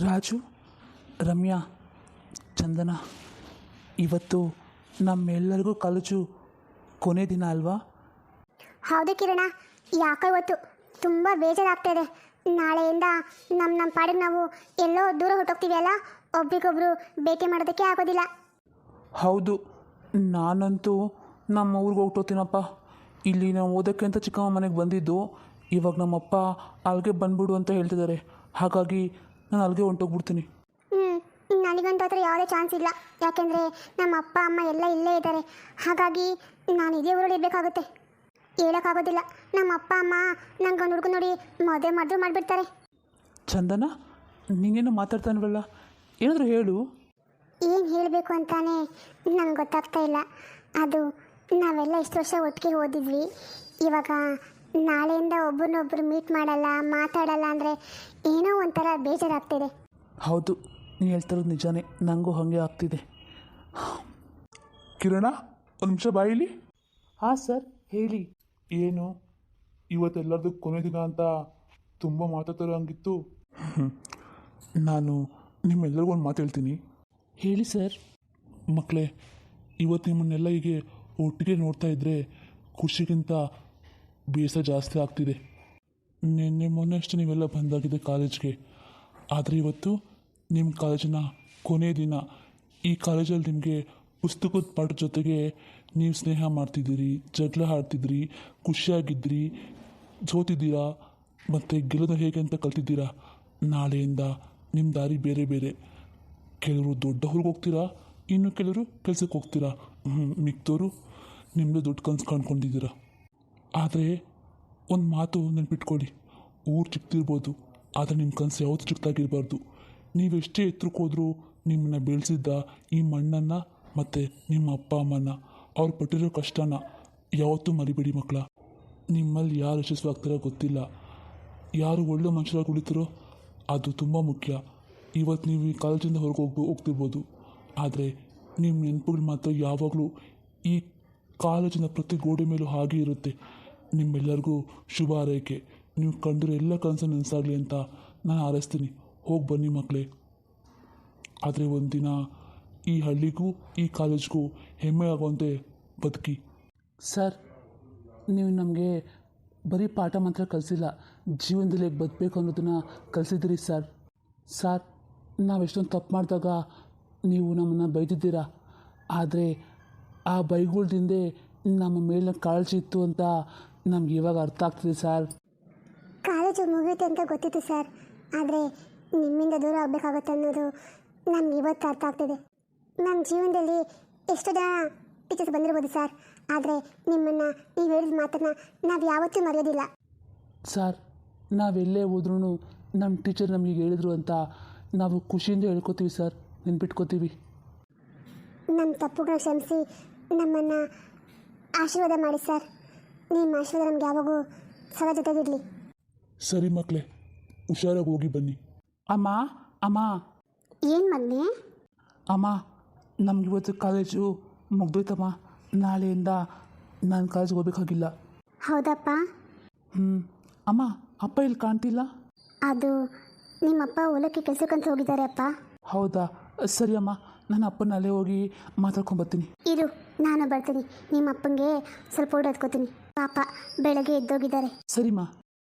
ರಾಜು, ರಮ್ಯಾ, ಚಂದನ, ಇವತ್ತು ನಮ್ಮೆಲ್ಲರಿಗೂ ಕಾಲೇಜು ಕೊನೆ ದಿನ ಅಲ್ವಾ? ಹೌದು ಕಿರಣ, ಯಾಕೋ ಇವತ್ತು ತುಂಬ ಬೇಜಾರಾಗ್ತಾಯಿದೆ. ನಾಳೆಯಿಂದ ನಮ್ಮ ಪಾಡಿಗೆ ನಾವು ಎಲ್ಲೋ ದೂರ ಹೊರಟೋಗ್ತೀವಿ ಅಲ್ಲ, ಒಬ್ರಿಗೊಬ್ರು ಭೇಟಿ ಮಾಡೋದಕ್ಕೆ ಆಗೋದಿಲ್ಲ. ಹೌದು, ನಾನಂತೂ ನಮ್ಮ ಊರಿಗೆ ಹೊರಟೋಗ್ತೀನಪ್ಪ. ಇಲ್ಲಿ ನಾವು ಓದೋಕ್ಕೆ ಅಂತ ಚಿಕ್ಕಮ್ಮ ಮನೆಗೆ ಬಂದಿದ್ದು. ಇವಾಗ ನಮ್ಮಪ್ಪ ಅಲ್ಲಿಗೆ ಬಂದ್ಬಿಡು ಅಂತ ಹೇಳ್ತಿದ್ದಾರೆ. ಹಾಗಾಗಿ ನಾನು ಅಲ್ಲಿಗೆ ಹೊಂಟೋಗ್ಬಿಡ್ತೀನಿ. ನನಗಂತೂ ಹತ್ರ ಯಾವುದೇ ಚಾನ್ಸ್ ಇಲ್ಲ, ಯಾಕೆಂದರೆ ನಮ್ಮ ಅಪ್ಪ ಅಮ್ಮ ಎಲ್ಲ ಇಲ್ಲೇ ಇದ್ದಾರೆ. ಹಾಗಾಗಿ ನಾನು ಇದೇ ಊರಲ್ಲಿ ಇರಬೇಕಾಗುತ್ತೆ. ಹೇಳೋಕ್ಕಾಗೋದಿಲ್ಲ, ನಮ್ಮ ಅಪ್ಪ ಅಮ್ಮ ನಂಗೆ ಒಂದು ಹುಡುಗ ನೋಡಿ ಮದುವೆ ಮಾಡಿಬಿಡ್ತಾರೆ. ಚಂದನ, ನೀನೇನು ಮಾತಾಡ್ತಾನವಲ್ಲ, ಏನಾದರೂ ಹೇಳು. ಏನು ಹೇಳಬೇಕು ಅಂತಾನೆ ನಂಗೆ ಗೊತ್ತಾಗ್ತಾ ಇಲ್ಲ. ಅದು ನಾವೆಲ್ಲ ಇಷ್ಟು ವರ್ಷ ಒಟ್ಟಿಗೆ ಓದಿದ್ವಿ. ಇವಾಗ ನಾಳೆಯಿಂದ ಒಬ್ಬರನ್ನೊಬ್ಬರು ಮೀಟ್ ಮಾಡಲ್ಲ, ಮಾತಾಡಲ್ಲ ಅಂದರೆ ಏನೋ ಒಂಥರ ಬೇಜಾರಾಗ್ತಿದೆ. ಹೌದು, ನೀನು ಹೇಳ್ತಿರೋದು ನಿಜಾನೇ, ನನಗೂ ಹಾಗೆ ಆಗ್ತಿದೆ. ಕಿರಣ, ಒಂದು ನಿಮಿಷ ಬಾಯಿಲಿ. ಹಾಂ ಸರ್, ಹೇಳಿ. ಏನು ಇವತ್ತೆಲ್ಲರದು ಕೊನೆ ದಿನ ಅಂತ ತುಂಬ ಮಾತಾಡ್ತಾರೋ ಹಂಗಿತ್ತು. ನಾನು ನಿಮ್ಮೆಲ್ಲರಿಗೂ ಒಂದು ಮಾತು ಹೇಳ್ತೀನಿ. ಹೇಳಿ ಸರ್. ಮಕ್ಕಳೇ, ಇವತ್ತು ನಿಮ್ಮನ್ನೆಲ್ಲ ಹೀಗೆ ಒಟ್ಟಿಗೆ ನೋಡ್ತಾ ಇದ್ದರೆ ಖುಷಿಗಿಂತ ಬೇಸರ ಜಾಸ್ತಿ ಆಗ್ತಿದೆ. ನಿನ್ನೆ ಮೊನ್ನೆಷ್ಟು ನೀವೆಲ್ಲ ಬಂದಾಗಿದೆ ಕಾಲೇಜ್ಗೆ, ಆದರೆ ಇವತ್ತು ನಿಮ್ಮ ಕಾಲೇಜಿನ ಕೊನೆ ದಿನ. ಈ ಕಾಲೇಜಲ್ಲಿ ನಿಮಗೆ ಪುಸ್ತಕದ ಪಾಠದ ಜೊತೆಗೆ ನೀವು ಸ್ನೇಹ ಮಾಡ್ತಿದ್ದೀರಿ, ಜಗಳ ಆಡ್ತಿದ್ರಿ, ಖುಷಿಯಾಗಿದ್ದಿರಿ, ಸೋತಿದ್ದೀರಾ, ಮತ್ತು ಗೆಲ್ಲೋದು ಹೇಗೆ ಅಂತ ಕಲ್ತಿದ್ದೀರಾ. ನಾಳೆಯಿಂದ ನಿಮ್ಮ ದಾರಿ ಬೇರೆ ಬೇರೆ. ಕೆಲವರು ದೊಡ್ಡ ಊರಿಗೆ ಹೋಗ್ತೀರಾ, ಇನ್ನು ಕೆಲವರು ಕೆಲಸಕ್ಕೆ ಹೋಗ್ತೀರಾ, ಮಿಕ್ತವರು ನಿಮ್ಮದು ದೊಡ್ಡ ಕನಸು ಕಾಣ್ಕೊಂಡಿದ್ದೀರಾ. ಆದರೆ ಒಂದು ಮಾತು ನೆನ್ಪಿಟ್ಕೊಳ್ಳಿ, ಊರು ಚಿಕ್ಕದಿರ್ಬೋದು, ಆದರೆ ನಿಮ್ಮ ಕನಸು ಯಾವತ್ತೂ ಚಿಕ್ಕದಾಗಿರಬಾರ್ದು. ನೀವೆಷ್ಟೇ ಎತ್ತರಕ್ಕೆ ಹೋದರೂ ನಿಮ್ಮನ್ನು ಬೆಳೆಸಿದ್ದ ಈ ಮಣ್ಣನ್ನು ಮತ್ತು ನಿಮ್ಮ ಅಪ್ಪ ಅಮ್ಮನ, ಅವ್ರು ಪಟ್ಟಿರೋ ಕಷ್ಟನ ಯಾವತ್ತೂ ಮರಿಬೇಡಿ ಮಕ್ಕಳ. ನಿಮ್ಮಲ್ಲಿ ಯಾರು ಯಶಸ್ವಾಗ್ತಾರೋ ಗೊತ್ತಿಲ್ಲ, ಯಾರು ಒಳ್ಳೆ ಮನುಷ್ಯರಾಗಿ ಉಳಿತಾರೋ ಅದು ತುಂಬ ಮುಖ್ಯ. ಇವತ್ತು ನೀವು ಈ ಕಾಲೇಜಿಂದ ಹೊರಗೆ ಹೋಗ್ತಿರ್ಬೋದು, ಆದರೆ ನಿಮ್ಮ ನೆನಪುಗಳು ಮಾತ್ರ ಯಾವಾಗಲೂ ಈ ಕಾಲೇಜಿನ ಪ್ರತಿ ಗೋಡೆ ಮೇಲೂ ಹಾಗೆ ಇರುತ್ತೆ. ನಿಮ್ಮೆಲ್ಲರಿಗೂ ಶುಭ ಹಾರೈಕೆ. ನೀವು ಕಂಡಿರೋ ಎಲ್ಲ ಕನಸು ನನಸಾಗಲಿ ಅಂತ ನಾನು ಹಾರೈಸ್ತೀನಿ. ಹೋಗಿ ಬನ್ನಿ ಮಕ್ಕಳೇ. ಆದರೆ ಒಂದಿನ ಈ ಹಳ್ಳಿಗೂ ಈ ಕಾಲೇಜ್ಗೂ ಹೆಮ್ಮೆ ಆಗುವಂತೆ ಬದುಕಿ. ಸರ್, ನೀವು ನಮಗೆ ಬರೀ ಪಾಠ ಮಾತ್ರ ಕಲಿಸಿಲ್ಲ, ಜೀವನದಲ್ಲಿ ಹೇಗೆ ಬದುಕಬೇಕು ಅನ್ನೋದನ್ನು ಕಲಿಸಿದ್ದೀರಿ ಸರ್. ಸರ್, ನಾವು ಎಷ್ಟೊಂದು ತಪ್ಪು ಮಾಡಿದಾಗ ನೀವು ನಮ್ಮನ್ನು ಬೈದಿದ್ದೀರಾ, ಆದರೆ ಆ ಬೈಗುಳ್ದಿಂದ ನಮ್ಮ ಮೇಲಿನ ಕಾಳಜಿ ಇತ್ತು ಅಂತ ನಮ್ಗೆ ಇವಾಗ ಅರ್ಥ ಆಗ್ತಿದೆ ಸರ್. ಕಾಲೇಜು ಮುಗಿಯುತ್ತೆ ಅಂತ ಗೊತ್ತಿತ್ತು ಸರ್, ಆದರೆ ನಿಮ್ಮಿಂದ ದೂರ ಆಗಬೇಕಾಗುತ್ತೆ ಅನ್ನೋದು ನಮ್ಗೆ ಇವತ್ತು ಅರ್ಥ ಆಗ್ತಿದೆ. ನಮ್ಮ ಜೀವನದಲ್ಲಿ ಎಷ್ಟು ಜನ ಟೀಚರ್ಸ್ ಬಂದಿರ್ಬೋದು ಸರ್, ಆದರೆ ನಿಮ್ಮನ್ನು ನೀವು ಹೇಳಿದ ಮಾತನ್ನು ನಾವು ಯಾವತ್ತೂ ಮರೆಯೋದಿಲ್ಲ. ಸರ್, ನಾವೆಲ್ಲೇ ಹೋದ್ರೂ ನಮ್ಮ ಟೀಚರ್ ನಮಗೆ ಹೇಳಿದ್ರು ಅಂತ ನಾವು ಖುಷಿಯಿಂದ ಹೇಳ್ಕೊತೀವಿ ಸರ್, ನೆನ್ಪಿಟ್ಕೋತೀವಿ. ನಮ್ಮ ತಪ್ಪುಗಳನ್ನ ಕ್ಷಮಿಸಿ ನಮ್ಮನ್ನು ಆಶೀರ್ವಾದ ಮಾಡಿ ಸರ್. ನಿಮ್ಮ ಆಶೀರ್ವಾದ ನಮ್ಗೆ ಯಾವಾಗೂ ಸದಾ ಜೊತೆಗಿರಲಿ. ಸರಿ ಮಕ್ಕಳೇ, ಹುಷಾರಾಗಿ ಹೋಗಿ ಬನ್ನಿ. ಅಮ್ಮ, ಅಮ್ಮ, ಏನು ಮಗನೇ? ಅಮ್ಮ, ನಮಗಿವತ್ತು ಕಾಲೇಜು ಮುಗ್ದೋಯ್ತಮ್ಮ. ನಾಳೆಯಿಂದ ನಾನು ಕಾಲೇಜಿಗೆ ಹೋಗ್ಬೇಕಾಗಿಲ್ಲ. ಹೌದಪ್ಪ. ಅಮ್ಮ, ಅಪ್ಪ ಇಲ್ಲಿ ಕಾಣ್ತಿಲ್ಲ. ಅದು ನಿಮ್ಮಪ್ಪ ಹೊಲಕ್ಕೆ ಕೆಲಸಕ್ಕಂತ ಹೋಗಿದ್ದಾರೆ ಅಪ್ಪ. ಹೌದಾ? ಸರಿ ಅಮ್ಮ, ನಾನು ಅಪ್ಪನ ಅಲ್ಲೇ ಹೋಗಿ ಮಾತಾಡ್ಕೊಂಬರ್ತೀನಿ. ಇರು, ನಾನು ಬರ್ತೀನಿ. ನಿಮ್ಮ ಅಪ್ಪನಿಗೆ ಸ್ವಲ್ಪ ಊಟ ಎತ್ಕೋತೀನಿ, ಪಾಪ ಬೆಳಗ್ಗೆ ಎದ್ದೋಗಿದ್ದಾರೆ. ಸರಿಮ್ಮ.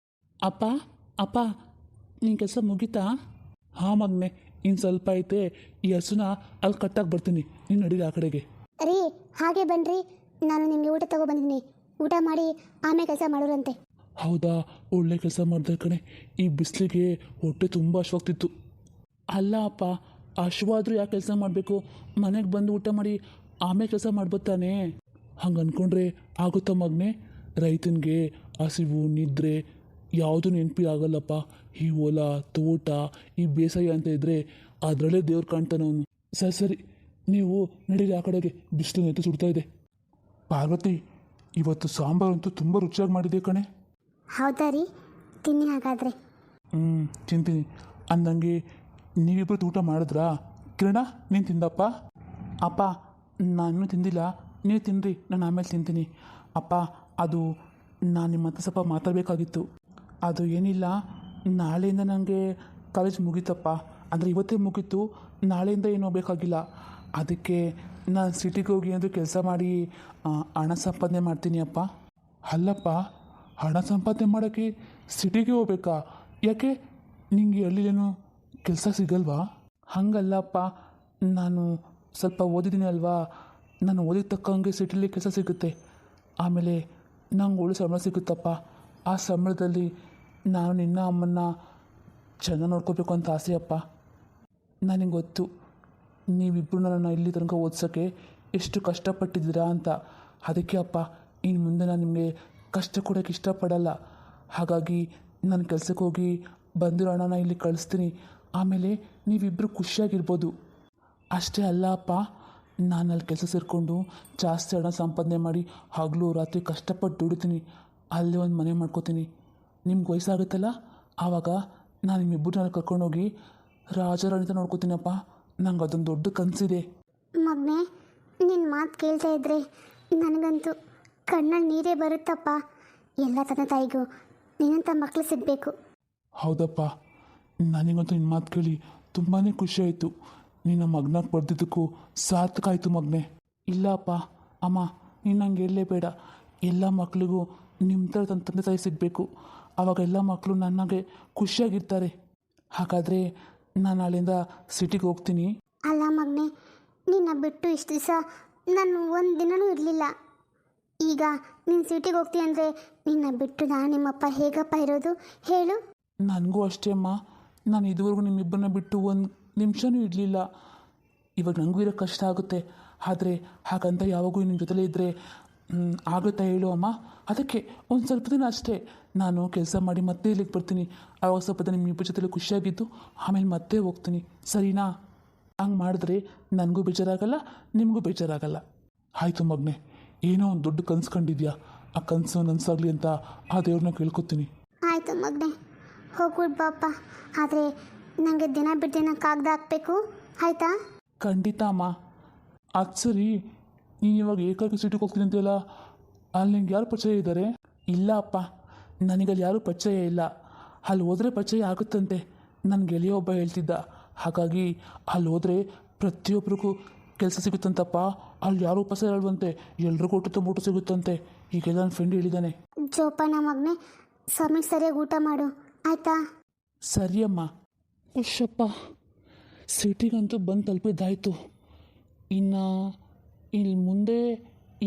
ಅಪ್ಪ, ಅಪ್ಪ, ನಿನ್ನ ಕೆಲಸ ಮುಗೀತಾ? ಹಾಂ ಮಗನೆ, ಇನ್ನು ಸ್ವಲ್ಪ ಐತೆ. ಈ ಹಸುನ ಅಲ್ಲಿ ಕಟ್ಟಾಗಿ ಬರ್ತೀನಿ, ನೀನು ನಡೀರಿ ಆ ಕಡೆಗೆ. ರೀ, ಹಾಗೆ ಬನ್ನಿರಿ, ನಾನು ನಿಮಗೆ ಊಟ ತಗೊಬಂದಿದ್ದೀನಿ. ಊಟ ಮಾಡಿ ಆಮೇಲೆ ಕೆಲಸ ಮಾಡೋರಂತೆ. ಹೌದಾ? ಒಳ್ಳೆ ಕೆಲಸ ಮಾಡಿದೆ ಕಣೆ. ಈ ಬಿಸಿಲಿಗೆ ಹೊಟ್ಟೆ ತುಂಬ ಹಶ್ವಾಗ್ತಿತ್ತು. ಅಲ್ಲ ಅಪ್ಪ, ಹಶ್ವಾದ್ರೂ ಯಾಕೆ ಕೆಲಸ ಮಾಡಬೇಕು? ಮನೆಗೆ ಬಂದು ಊಟ ಮಾಡಿ ಆಮೇಲೆ ಕೆಲಸ ಮಾಡ್ಬೋತಾನೆ. ಹಂಗೆ ಅಂದ್ಕೊಂಡ್ರೆ ಆಗುತ್ತಾ ಮಗನೆ? ರೈತನಿಗೆ ಹಸಿವು, ನಿದ್ರೆ ಯಾವುದೂ ನೆನಪಿ ಆಗಲ್ಲಪ್ಪ. ಈ ಹೊಲ, ತೋಟ, ಈ ಬೇಸಾಯ ಅಂತ ಇದ್ದರೆ ಅದರಲ್ಲೇ ದೇವ್ರು ಕಾಣ್ತಾನೆ ಅವನು. ಸರಿ, ನೀವು ನಡೀರಿ ಆ ಕಡೆಗೆ, ಬಿಸಿಲು ನೆತ್ತು ಸುಡ್ತಾ ಇದೆ. ಪಾರ್ವತಿ, ಇವತ್ತು ಸಾಂಬಾರಂತೂ ತುಂಬ ರುಚಿಯಾಗಿ ಮಾಡಿದೆ ಕಣೆ. ಹೌದಾ ರೀ? ತಿನ್ನಿ ಹಾಗಾದರೆ. ತಿಂತೀನಿ. ಅಂದಂಗೆ ನೀವಿಬ್ಬರು ಊಟ ಮಾಡಿದ್ರಾ? ಕಿರಣ, ನೀನು ತಿಂದಪ್ಪ? ಅಪ್ಪ, ನಾನು ತಿಂದಿಲ್ಲ, ನೀವು ತಿನ್ನಿರಿ, ನಾನು ಆಮೇಲೆ ತಿಂತೀನಿ. ಅಪ್ಪ, ಅದು ನಾನು ನಿಮ್ಮ ಹತ್ರ ಸ್ವಲ್ಪ ಮಾತಾಡಬೇಕಾಗಿತ್ತು. ಅದು ಏನಿಲ್ಲ, ನಾಳೆಯಿಂದ ನನಗೆ ಕಾಲೇಜ್ ಮುಗೀತಪ್ಪ. ಅಂದರೆ ಇವತ್ತೇ ಮುಗೀತು, ನಾಳೆಯಿಂದ ಏನು ಹೋಗಬೇಕಾಗಿಲ್ಲ. ಅದಕ್ಕೆ ನಾನು ಸಿಟಿಗೆ ಹೋಗಿ ಏನಾದರೂ ಕೆಲಸ ಮಾಡಿ ಹಣ ಸಂಪಾದನೆ ಮಾಡ್ತೀನಿ ಅಪ್ಪ. ಅಲ್ಲಪ್ಪ, ಹಣ ಸಂಪಾದನೆ ಮಾಡೋಕ್ಕೆ ಸಿಟಿಗೆ ಹೋಗ್ಬೇಕಾ? ಯಾಕೆ ನಿಂಗೆ ಹಳ್ಳಿಲೇನು ಕೆಲಸ ಸಿಗಲ್ವಾ? ಹಾಗಲ್ಲಪ್ಪ, ನಾನು ಸ್ವಲ್ಪ ಓದಿದ್ದೀನಿ ಅಲ್ವಾ, ನಾನು ಓದಿದ ತಕ್ಕಂಗೆ ಸಿಟಿಲಿ ಕೆಲಸ ಸಿಗುತ್ತೆ. ಆಮೇಲೆ ನಂಗೆ ಒಳ್ಳೆ ಸಂಬಳ ಸಿಗುತ್ತಪ್ಪ. ಆ ಸಂಬಳದಲ್ಲಿ ನಾನು ನಿನ್ನ ಅಮ್ಮನ್ನ ಚೆನ್ನಾಗಿ ನೋಡ್ಕೋಬೇಕು ಅಂತ ಆಸೆಯಪ್ಪ. ನನಗೆ ಗೊತ್ತು ನೀವಿಬ್ಬರು ನನ್ನನ್ನು ಇಲ್ಲಿ ತನಕ ಓದ್ಸೋಕ್ಕೆ ಎಷ್ಟು ಕಷ್ಟಪಟ್ಟಿದ್ದೀರಾ ಅಂತ. ಅದಕ್ಕೆ ಅಪ್ಪ, ಇನ್ನು ಮುಂದೆ ನಾನು ನಿಮಗೆ ಕಷ್ಟ ಕೊಡೋಕ್ಕೆ ಇಷ್ಟಪಡಲ್ಲ. ಹಾಗಾಗಿ ನಾನು ಕೆಲಸಕ್ಕೆ ಹೋಗಿ ಬಂದಿರೋ ಹಣನ ಇಲ್ಲಿ ಕಳಿಸ್ತೀನಿ. ಆಮೇಲೆ ನೀವಿಬ್ಬರು ಖುಷಿಯಾಗಿರ್ಬೋದು. ಅಷ್ಟೇ ಅಲ್ಲ ಅಪ್ಪ, ನಾನು ಅಲ್ಲಿ ಕೆಲಸ ಸೇರಿಕೊಂಡು ಜಾಸ್ತಿ ಹಣ ಸಂಪಾದನೆ ಮಾಡಿ ಹಗಲು ರಾತ್ರಿ ಕಷ್ಟಪಟ್ಟು ದುಡಿತೀನಿ. ಅಲ್ಲೇ ಒಂದು ಮನೆ ಮಾಡ್ಕೋತೀನಿ. ನಿಮ್ಗೆ ವಯಸ್ಸಾಗುತ್ತಲ್ಲ, ಆವಾಗ ನಾನು ನಿಮ್ಮಿಬ್ಬರನ್ನ ಕರ್ಕೊಂಡೋಗಿ ರಾಜಾರಾಣಿತ ನೋಡ್ಕೋತೀನಪ್ಪ. ನಂಗೆ ಅದೊಂದು ದೊಡ್ಡ ಕನಸಿದೆ. ಮಗನೇ, ನಿನ್ನ ಮಾತು ಕೇಳ್ತಾ ಇದ್ರೆ ನನಗಂತೂ ಕಣ್ಣಲ್ಲಿ ನೀರೇ ಬರುತ್ತಪ್ಪ. ಎಲ್ಲ ತಂದೆ ತಾಯಿಗೂ ನಿನ್ನಂಥ ಮಕ್ಕಳು ಸಿಗಬೇಕು. ಹೌದಪ್ಪ, ನನಗಂತೂ ನಿನ್ನ ಮಾತು ಕೇಳಿ ತುಂಬಾ ಖುಷಿ ಆಯಿತು. ನಿನ್ನ ಮಗನಾಗಿ ಬರ್ದಿದ್ದಕ್ಕೂ ಸಾರ್ಥಕ ಆಯಿತು ಮಗನೇ. ಇಲ್ಲ ಅಪ್ಪ, ಅಮ್ಮ, ನೀನು ನಂಗೆ ಹೇಳಲೇಬೇಡ. ಎಲ್ಲ ಮಕ್ಕಳಿಗೂ ನಿಮ್ಮ ಥರ ತನ್ನ ತಂದೆ ತಾಯಿ ಸಿಗಬೇಕು. ಆವಾಗ ಎಲ್ಲ ಮಕ್ಕಳು ನನಗೆ ಖುಷಿಯಾಗಿರ್ತಾರೆ. ಹಾಗಾದರೆ ನಾನು ನಾಳೆಯಿಂದ ಸಿಟಿಗೆ ಹೋಗ್ತೀನಿ. ಅಲ್ಲ ಮಗನೇ, ನಿನ್ನ ಬಿಟ್ಟು ಇಷ್ಟು ದಿವಸ ನಾನು ಒಂದು ದಿನವೂ ಇರಲಿಲ್ಲ. ಈಗ ನೀನು ಸಿಟಿಗೆ ಹೋಗ್ತೀಯ ಅಂದರೆ ನಿನ್ನ ಬಿಟ್ಟು ನಾನು ನಿಮ್ಮಪ್ಪ ಹೇಗಪ್ಪ ಇರೋದು ಹೇಳು? ನನಗೂ ಅಷ್ಟೇ ಅಮ್ಮ. ನಾನು ಇದುವರೆಗೂ ನಿಮ್ಮಿಬ್ಬರನ್ನ ಬಿಟ್ಟು ಒಂದು ನಿಮಿಷನೂ ಇರಲಿಲ್ಲ. ಇವಾಗ ನನಗೂ ಇರೋ ಕಷ್ಟ ಆಗುತ್ತೆ. ಆದರೆ ಹಾಗಂತ ಯಾವಾಗೂ ನಿಮ್ಮ ಜೊತೆಲೇ ಇದ್ದರೆ ಆಗುತ್ತಾ ಹೇಳು ಅಮ್ಮ? ಅದಕ್ಕೆ ಒಂದು ಸ್ವಲ್ಪ ದಿನ ಅಷ್ಟೇ ನಾನು ಕೆಲಸ ಮಾಡಿ ಮತ್ತೆ ಇಲ್ಲಿಗೆ ಬರ್ತೀನಿ. ಆವಾಗ ಸ್ವಲ್ಪ ದಿನ ನಿಮ್ಮಿಬ್ಬರ ಜೊತೆಲಿ ಖುಷಿಯಾಗಿದ್ದು ಆಮೇಲೆ ಮತ್ತೆ ಹೋಗ್ತೀನಿ. ಸರಿನಾ? ಹಂಗೆ ಮಾಡಿದ್ರೆ ನನಗೂ ಬೇಜಾರಾಗಲ್ಲ, ನಿಮಗೂ ಬೇಜಾರಾಗಲ್ಲ. ಆಯಿತು ಮಗನೇ, ಏನೋ ಒಂದು ದೊಡ್ಡ ಕನಸು ಕಂಡಿದ್ಯಾ, ಆ ಕನಸು ನನಸಾಗಲಿ ಅಂತ ಆ ದೇವ್ರನ್ನ ಕೇಳ್ಕೊತೀನಿ. ಆಯಿತು ಮಗನೇ, ಹೋಗ್ಬಿಟ್ಟು ಬಾಪ್ಪ. ಆದರೆ ನನಗೆ ದಿನ ಬಿಟ್ಟು ದಿನ ಕಾಗದ ಹಾಕಬೇಕು, ಆಯಿತಾ? ಖಂಡಿತ ಅಮ್ಮ. ಅದು ಸರಿ, ನೀನು ಇವಾಗ ಏಕಾಗಿ ಸಿಟಿಗೆ ಹೋಗ್ತೀನಿ ಅಂತೆಲ್ಲ, ಅಲ್ಲಿ ನಿಂಗೆ ಯಾರು ಪರಿಚಯ ಇದ್ದಾರೆ? ಇಲ್ಲ ಅಪ್ಪ, ನನಗಲ್ಲಿ ಯಾರೂ ಪರಿಚಯ ಇಲ್ಲ. ಅಲ್ಲಿ ಹೋದರೆ ಪರಿಚಯ ಆಗುತ್ತಂತೆ. ನನ್ನ ಗೆಳೆಯ ಒಬ್ಬ ಹೇಳ್ತಿದ್ದ. ಹಾಗಾಗಿ ಅಲ್ಲಿ ಹೋದರೆ ಪ್ರತಿಯೊಬ್ಬರಿಗೂ ಕೆಲಸ ಸಿಗುತ್ತಂತಪ್ಪ. ಅಲ್ಲಿ ಯಾರೂ ಉಪವಾಸ ಹೇಳುವಂತೆ, ಎಲ್ರಿಗೂ ಊಟ ತುಂಬ ಊಟ ಸಿಗುತ್ತಂತೆ. ಈಗೆಲ್ಲ ನನ್ನ ಫ್ರೆಂಡ್ ಹೇಳಿದ್ದಾನೆ. ಜೋಪಾನ ಮಗನೇ, ಸಮಯಕ್ಕೆ ಸರಿಯಾಗಿ ಊಟ ಮಾಡು, ಆಯಿತಾ? ಸರಿಯಮ್ಮ. ಉಷಪ್ಪ, ಸಿಟಿಗಂತೂ ಬಂದು ತಲುಪಿದ್ದಾಯಿತು. ಇನ್ನು ಇಲ್ಲಿ ಮುಂದೆ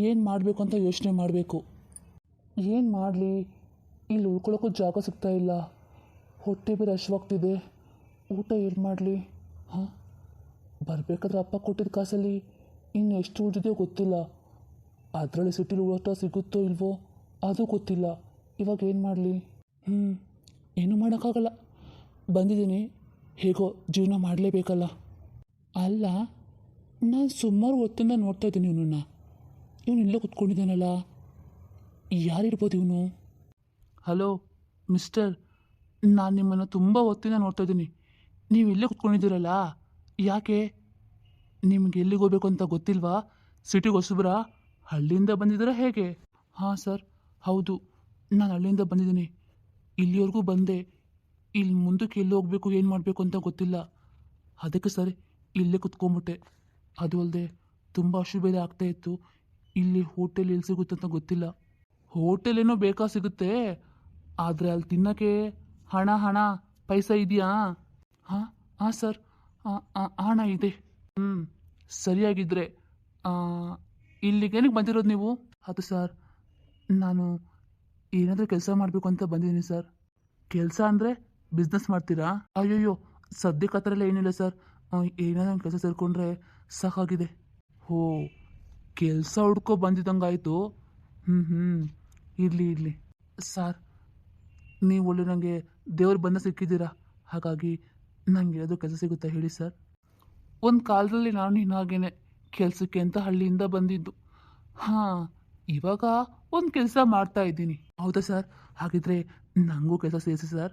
ಏನು ಮಾಡಬೇಕು ಅಂತ ಯೋಚನೆ ಮಾಡಬೇಕು. ಏನು ಮಾಡಲಿ? ಇಲ್ಲಿ ಉಳ್ಕೊಳ್ಳೋಕ್ಕೂ ಜಾಗ ಸಿಗ್ತಾ ಇಲ್ಲ. ಹೊಟ್ಟೆ ಬೇರೆ ಹಶ್ವಾಗ್ತಿದೆ. ಊಟ ಏನು ಮಾಡಲಿ? ಹಾಂ, ಬರಬೇಕಾದ್ರೆ ಅಪ್ಪ ಕೊಟ್ಟಿದ್ದ ಕಾಸಲ್ಲಿ ಇನ್ನು ಎಷ್ಟು ಉಳಿದಿದೆಯೋ ಗೊತ್ತಿಲ್ಲ. ಅದರಲ್ಲಿ ಸಿಟಿಲಿ ಊಟ ಸಿಗುತ್ತೋ ಇಲ್ವೋ ಅದು ಗೊತ್ತಿಲ್ಲ. ಇವಾಗ ಏನು ಮಾಡಲಿ? ಏನೂ ಮಾಡೋಕ್ಕಾಗಲ್ಲ. ಬಂದಿದ್ದೀನಿ, ಹೇಗೋ ಜೀವನ ಮಾಡಲೇಬೇಕಲ್ಲ. ಅಲ್ಲ, ನಾನು ಸುಮಾರು ಹೊತ್ತಿಂದ ನೋಡ್ತಾ ಇದ್ದೀನಿ ಇವನನ್ನು. ಇವನು ಇಲ್ಲೇ ಕೂತ್ಕೊಂಡಿದ್ದಾನಲ್ಲ, ಯಾರಿರ್ಬೋದು ಇವನು? ಹಲೋ ಮಿಸ್ಟರ್, ನಾನು ನಿಮ್ಮನ್ನು ತುಂಬ ಹೊತ್ತಿಂದ ನೋಡ್ತಾ ಇದ್ದೀನಿ. ನೀವು ಇಲ್ಲೇ ಕೂತ್ಕೊಂಡಿದ್ದೀರಲ್ಲ, ಯಾಕೆ? ನಿಮ್ಗೆ ಎಲ್ಲಿಗೆ ಹೋಗ್ಬೇಕು ಅಂತ ಗೊತ್ತಿಲ್ವಾ? ಸಿಟಿಗೆ ಹೊಸಬ್ರಾ? ಹಳ್ಳಿಯಿಂದ ಬಂದಿದ್ದೀರಾ ಹೇಗೆ? ಹಾಂ ಸರ್, ಹೌದು, ನಾನು ಹಳ್ಳಿಯಿಂದ ಬಂದಿದ್ದೀನಿ. ಇಲ್ಲಿವರೆಗೂ ಬಂದೆ. ಇಲ್ಲಿ ಮುಂದಕ್ಕೆ ಎಲ್ಲಿ ಹೋಗಬೇಕು, ಏನು ಮಾಡಬೇಕು ಅಂತ ಗೊತ್ತಿಲ್ಲ. ಅದಕ್ಕೆ ಸರಿ ಇಲ್ಲೇ ಕುತ್ಕೊಂಡ್ಬಿಟ್ಟೆ. ಅದು ಅಲ್ಲದೆ ತುಂಬ ಬೇರೆ ಆಗ್ತಾಯಿತ್ತು. ಇಲ್ಲಿ ಹೋಟೆಲ್ ಎಲ್ಲಿ ಸಿಗುತ್ತೆ ಅಂತ ಗೊತ್ತಿಲ್ಲ. ಹೋಟೆಲ್ ಏನೋ ಬೇಕಾ ಸಿಗುತ್ತೆ, ಆದರೆ ಅಲ್ಲಿ ತಿನ್ನೋಕ್ಕೆ ಹಣ ಪೈಸಾ ಇದೆಯಾ? ಹಾಂ ಸರ್, ಹಣ ಇದೆ. ಸರಿಯಾಗಿದ್ದರೆ ಇಲ್ಲಿಗೇನಕ್ಕೆ ಬಂದಿರೋದು ನೀವು? ಅದು ಸರ್, ನಾನು ಏನಾದರೂ ಕೆಲಸ ಮಾಡಬೇಕು ಅಂತ ಬಂದಿದ್ದೀನಿ ಸರ್. ಕೆಲಸ ಅಂದರೆ ಬಿಸ್ನೆಸ್ ಮಾಡ್ತೀರಾ? ಅಯ್ಯಯ್ಯೋ, ಸದ್ಯಕ್ಕೆ ಆ ಥರ ಎಲ್ಲ ಏನಿಲ್ಲ ಸರ್. ಏನಾದರೂ ಒಂದು ಕೆಲಸ ಸೇರಿಕೊಂಡ್ರೆ ಸಾಕಾಗಿದೆ. ಹೋ, ಕೆಲಸ ಹುಡ್ಕೋ ಬಂದಿದ್ದಂಗಾಯಿತು. ಇರಲಿ ಸರ್, ನೀವು ಒಳ್ಳೆ ನನಗೆ ದೇವ್ರು ಬಂದ ಸಿಕ್ಕಿದ್ದೀರಾ. ಹಾಗಾಗಿ ನನಗೆ ಅದು ಕೆಲಸ ಸಿಗುತ್ತಾ ಹೇಳಿ ಸರ್? ಒಂದು ಕಾಲದಲ್ಲಿ ನಾನು ಇನ್ನಾಗೇನೆ ಕೆಲಸಕ್ಕೆ ಅಂತ ಹಳ್ಳಿಯಿಂದ ಬಂದಿದ್ದು. ಹಾಂ, ಇವಾಗ ಒಂದು ಕೆಲಸ ಮಾಡ್ತಾ ಇದ್ದೀನಿ. ಹೌದಾ ಸರ್? ಹಾಗಿದ್ರೆ ನನಗೂ ಕೆಲಸ ಸೇರಿಸಿ ಸರ್.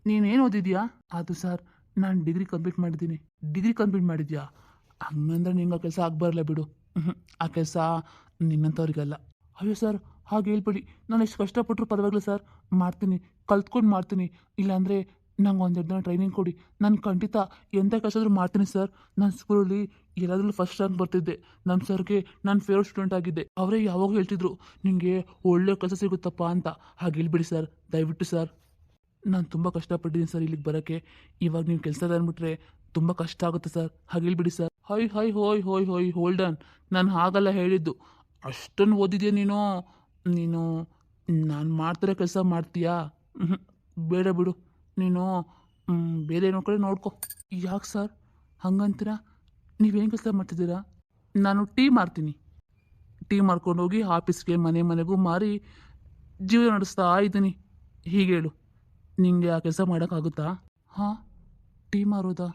ನೀನೇನು ಓದಿದ್ಯಾ? ಅದು ಸರ್, ನಾನು ಡಿಗ್ರಿ ಕಂಪ್ಲೀಟ್ ಮಾಡಿದ್ದೀನಿ. ಡಿಗ್ರಿ ಕಂಪ್ಲೀಟ್ ಮಾಡಿದ್ಯಾ? ಹಂಗಂದ್ರೆ ನಿಂಗೆ ಆ ಕೆಲಸ ಆಗಬಾರಲ್ಲ ಬಿಡು. ಆ ಕೆಲಸ ನಿನ್ನಂಥವ್ರಿಗಲ್ಲ. ಅಯ್ಯೋ ಸರ್, ಹಾಗೆ ಹೇಳ್ಬೇಡಿ. ನಾನು ಎಷ್ಟು ಕಷ್ಟಪಟ್ಟರು ಪರವಾಗಿಲ್ಲ ಸರ್, ಮಾಡ್ತೀನಿ, ಕಲ್ತ್ಕೊಂಡು ಮಾಡ್ತೀನಿ. ಇಲ್ಲಾಂದರೆ ನಂಗೆ ಒಂದೆರಡು ದಿನ ಟ್ರೈನಿಂಗ್ ಕೊಡಿ. ನಾನು ಖಂಡಿತ ಎಂಥ ಕೆಲಸ ಆದರೂ ಮಾಡ್ತೀನಿ ಸರ್. ನಾನು ಸ್ಕೂಲಲ್ಲಿ ಎಲ್ಲದರಲ್ಲೂ ಫಸ್ಟ್ ರ್ಯಾಂಕ್ ಬರ್ತಿದ್ದೆ. ನಮ್ಮ ಸರ್ಗೆ ನಾನು ಫೇವ್ರೆಟ್ ಸ್ಟೂಡೆಂಟ್ ಆಗಿದ್ದೆ. ಅವರೇ ಯಾವಾಗ ಹೇಳ್ತಿದ್ರು ನಿಮಗೆ ಒಳ್ಳೆ ಕೆಲಸ ಸಿಗುತ್ತಪ್ಪ ಅಂತ. ಹಾಗೆ ಹೇಳ್ಬಿಡಿ ಸರ್, ದಯವಿಟ್ಟು ಸರ್. ನಾನು ತುಂಬ ಕಷ್ಟಪಟ್ಟಿದ್ದೀನಿ ಸರ್ ಇಲ್ಲಿಗೆ ಬರೋಕ್ಕೆ. ಇವಾಗ ನೀವು ಕೆಲಸ ಅಂದ್ಬಿಟ್ರೆ ತುಂಬ ಕಷ್ಟ ಆಗುತ್ತೆ ಸರ್. ಹಾಗೆ ಹೇಳ್ಬಿಡಿ ಸರ್. ಹೈ ಹೈ ಹೋಯ್ ಹೋಯ್ ಹೋಯ್ ಹೋಲ್ಡನ್, ನಾನು ಹಾಗಲ್ಲ ಹೇಳಿದ್ದು. ಅಷ್ಟೊಂದು ಓದಿದ್ಯಾ ನೀನು? ನೀನು ನಾನು ಮಾಡ್ತಿರೋ ಕೆಲಸ ಮಾಡ್ತೀಯಾ? ಬೇಡ ಬಿಡು, ನೀನು ಬೇರೆ ಏನೋ ಕಡೆ ನೋಡ್ಕೊ. ಯಾಕೆ ಸರ್ ಹಂಗಂತೀರಾ? ನೀವೇನು ಕೆಲಸ ಮಾಡ್ತಿದ್ದೀರಾ? ನಾನು ಟೀ ಮಾರ್ತೀನಿ. ಟೀ ಮಾರ್ಕೊಂಡೋಗಿ ಆಫೀಸ್ಗೆ ಮನೆ ಮನೆಗೂ ಮಾರಿ ಜೀವನ ನಡೆಸ್ತಾ ಇದ್ದೀನಿ. ಹೀಗೆ ಹೇಳು, ನಿಮಗೆ ಆ ಕೆಲಸ ಮಾಡೋಕ್ಕಾಗುತ್ತಾ? ಹಾಂ, ಟೀ ಮಾರೋದಾ?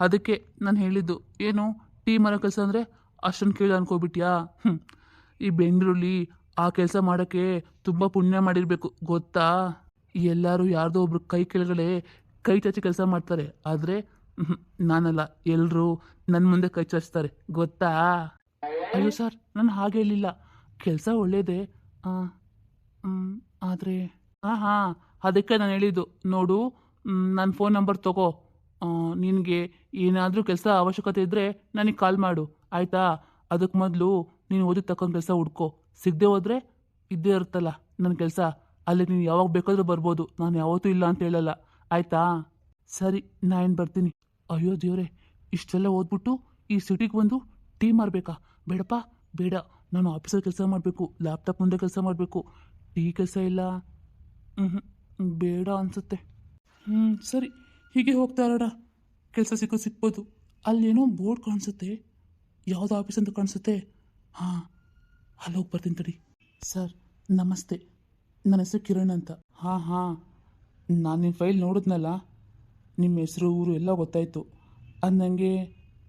ಅದಕ್ಕೆ ನಾನು ಹೇಳಿದ್ದು. ಏನು ಟೀ ಮಾರೋ ಕೆಲಸ ಅಂದರೆ ಅಷ್ಟೊಂದು ಕೇಳಿ ಅನ್ಕೋಬಿಟ್ಯಾ? ಈ ಬೆಂಗಳೂರಲ್ಲಿ ಆ ಕೆಲಸ ಮಾಡೋಕ್ಕೆ ತುಂಬ ಪುಣ್ಯ ಮಾಡಿರಬೇಕು ಗೊತ್ತಾ? ಎಲ್ಲರೂ ಯಾರ್ದೋ ಒಬ್ರು ಕೈ ಕೆಳಗಡೆ ಕೈ ಚಾಚಿ ಕೆಲಸ ಮಾಡ್ತಾರೆ. ಆದರೆ ನಾನಲ್ಲ, ಎಲ್ಲರೂ ನನ್ನ ಮುಂದೆ ಕೈ ಚಾಚ್ತಾರೆ ಗೊತ್ತಾ? ಅಯ್ಯೋ ಸರ್, ನಾನು ಹಾಗೆ ಹೇಳಿಲ್ಲ. ಕೆಲಸ ಒಳ್ಳೇದೇ, ಆದರೆ ಹಾಂ ಅದಕ್ಕೆ ನಾನು ಹೇಳಿದ್ದು. ನೋಡು, ನನ್ನ ಫೋನ್ ನಂಬರ್ ತಗೋ. ನಿನಗೆ ಏನಾದರೂ ಕೆಲಸ ಅವಶ್ಯಕತೆ ಇದ್ದರೆ ನನಗೆ ಕಾಲ್ ಮಾಡು, ಆಯಿತಾ? ಅದಕ್ಕೆ ಮೊದಲು ನೀನು ಓದಿದ ತಕ್ಕಂಥ ಕೆಲಸ ಹುಡ್ಕೋ. ಸಿಗದೆ ಹೋದರೆ ಇದ್ದೇ ಇರುತ್ತಲ್ಲ ನನ್ನ ಕೆಲಸ, ಅಲ್ಲಿ ನೀನು ಯಾವಾಗ ಬೇಕಾದರೂ ಬರ್ಬೋದು. ನಾನು ಯಾವತ್ತೂ ಇಲ್ಲ ಅಂತ ಹೇಳಲ್ಲ, ಆಯಿತಾ? ಸರಿ, ನಾನು ಬರ್ತೀನಿ. ಅಯ್ಯೋ ದೇವ್ರೆ, ಇಷ್ಟೆಲ್ಲ ಓದ್ಬಿಟ್ಟು ಈ ಸಿಟಿಗೆ ಬಂದು ಟೀ ಮಾರಬೇಕಾ? ಬೇಡಪ್ಪ ಬೇಡ, ನಾನು ಆಫೀಸಲ್ಲಿ ಕೆಲಸ ಮಾಡಬೇಕು, ಲ್ಯಾಪ್ಟಾಪ್ ಮುಂದೆ ಕೆಲಸ ಮಾಡಬೇಕು. ಟೀ ಕೆಲಸ ಇಲ್ಲ, ಬೇಡ ಅನಿಸುತ್ತೆ. ಸರಿ, ಹೀಗೆ ಹೋಗ್ತಾ ಇರೋಣ. ಕೆಲಸ ಸಿಗ್ಬೋದು. ಅಲ್ಲೇನೋ ಬೋರ್ಡ್ ಕಾಣಿಸುತ್ತೆ, ಯಾವುದೋ ಆಫೀಸ್ ಅಂತ ಕಾಣಿಸುತ್ತೆ. ಹಾಂ, ಅಲ್ಲಿ ಹೋಗಿ ಬರ್ತೀನಿ ತಡಿ. ಸರ್ ನಮಸ್ತೆ, ನನ್ನ ಹೆಸರು ಕಿರಣ್ ಅಂತ. ಹಾಂ, ನಾನು ನಿಮ್ಮ ಫೈಲ್ ನೋಡಿದ್ನಲ್ಲ, ನಿಮ್ಮ ಹೆಸರು ಊರು ಎಲ್ಲ ಗೊತ್ತಾಯಿತು. ಅದು ನನಗೆ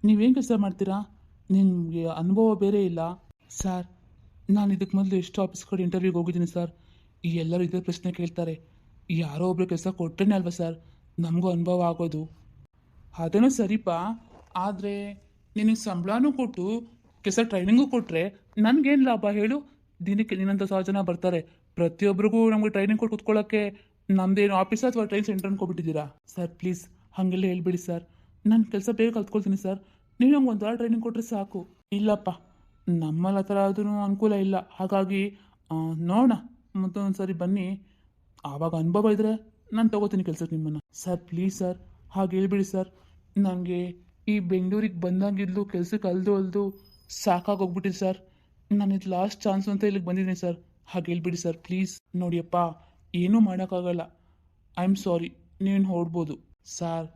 ನೀವೇನು ಕೆಲಸ ಮಾಡ್ತೀರಾ? ನಿಮಗೆ ಅನುಭವ ಬೇರೆ ಇಲ್ಲ? ಸರ್, ನಾನು ಇದಕ್ಕೆ ಮೊದಲು ಎಷ್ಟು ಆಫೀಸ್ ಕಡೆ ಇಂಟರ್ವ್ಯೂಗೆ ಹೋಗಿದ್ದೀನಿ ಸರ್. ಈ ಎಲ್ಲರೂ ಇದೇ ಪ್ರಶ್ನೆ ಕೇಳ್ತಾರೆ. ಯಾರೋ ಒಬ್ಬರು ಕೆಲಸ ಕೊಟ್ಟರೆ ಅಲ್ವಾ ಸರ್ ನಮಗೂ ಅನುಭವ ಆಗೋದು. ಅದೇನೋ ಸರಿಪ, ಆದರೆ ನಿನಗೆ ಸಂಬಳನೂ ಕೊಟ್ಟು ಕೆಲಸ ಟ್ರೈನಿಂಗು ಕೊಟ್ಟರೆ ನನಗೇನು ಲಾಭ ಹೇಳು? ದಿನಕ್ಕೆ ನಿನ್ನಂಥ 1,000 ಜನ ಬರ್ತಾರೆ. ಪ್ರತಿಯೊಬ್ಬರಿಗೂ ನಮಗೆ ಟ್ರೈನಿಂಗ್ ಕೊಟ್ಟು ಕೂತ್ಕೊಳ್ಳೋಕ್ಕೆ ನಮ್ಮದೇನು ಆಫೀಸ್ ಅಥವಾ ಟ್ರೈನ್ ಸೆಂಟರ್ ಅನ್ಕೊಬಿಟ್ಟಿದ್ದೀರಾ? ಸರ್ ಪ್ಲೀಸ್ ಹಾಗೆಲ್ಲ ಹೇಳ್ಬೇಡಿ ಸರ್. ನಾನು ಕೆಲಸ ಬೇಗ ಕಲ್ತ್ಕೊಳ್ತೀನಿ ಸರ್. ನೀವು ನಂಗೆ ಒಂದು ವಾರ ಟ್ರೈನಿಂಗ್ ಕೊಟ್ಟರೆ ಸಾಕು. ಇಲ್ಲಪ್ಪ, ನಮ್ಮಲ್ಲಿ ಆ ಥರ ಅದೂ ಅನುಕೂಲ ಇಲ್ಲ. ಹಾಗಾಗಿ ನೋಡೋಣ, ಮತ್ತೊಂದು ಸರಿ ಬನ್ನಿ, ಆವಾಗ ಅನುಭವ ಇದ್ದರೆ ನಾನು ತೊಗೋತೀನಿ ಕೆಲಸಕ್ಕೆ ನಿಮ್ಮನ್ನು. ಸರ್ ಪ್ಲೀಸ್ ಸರ್, ಹಾಗೆ ಹೇಳ್ಬಿಡಿ ಸರ್. ನನಗೆ ಈ ಬೆಂಗಳೂರಿಗೆ ಬಂದಾಗಿದ್ಲು ಕೆಲಸಕ್ಕೆ ಅಲ್ದು ಸಾಕಾಗೋಗ್ಬಿಟ್ಟಿದೆ ಸರ್. ನಾನು ಇದು ಲಾಸ್ಟ್ ಚಾನ್ಸು ಅಂತ ಇಲ್ಲಿಗೆ ಬಂದಿದ್ದೀನಿ ಸರ್. ಹಾಗೆ ಹೇಳ್ಬಿಡಿ ಸರ್ ಪ್ಲೀಸ್. ನೋಡಿಯಪ್ಪ, ಏನೂ ಮಾಡೋಕ್ಕಾಗಲ್ಲ. ಐ ಆಮ್ ಸಾರಿ, ನೀನು ಹೊರಡ್ಬೋದು sir.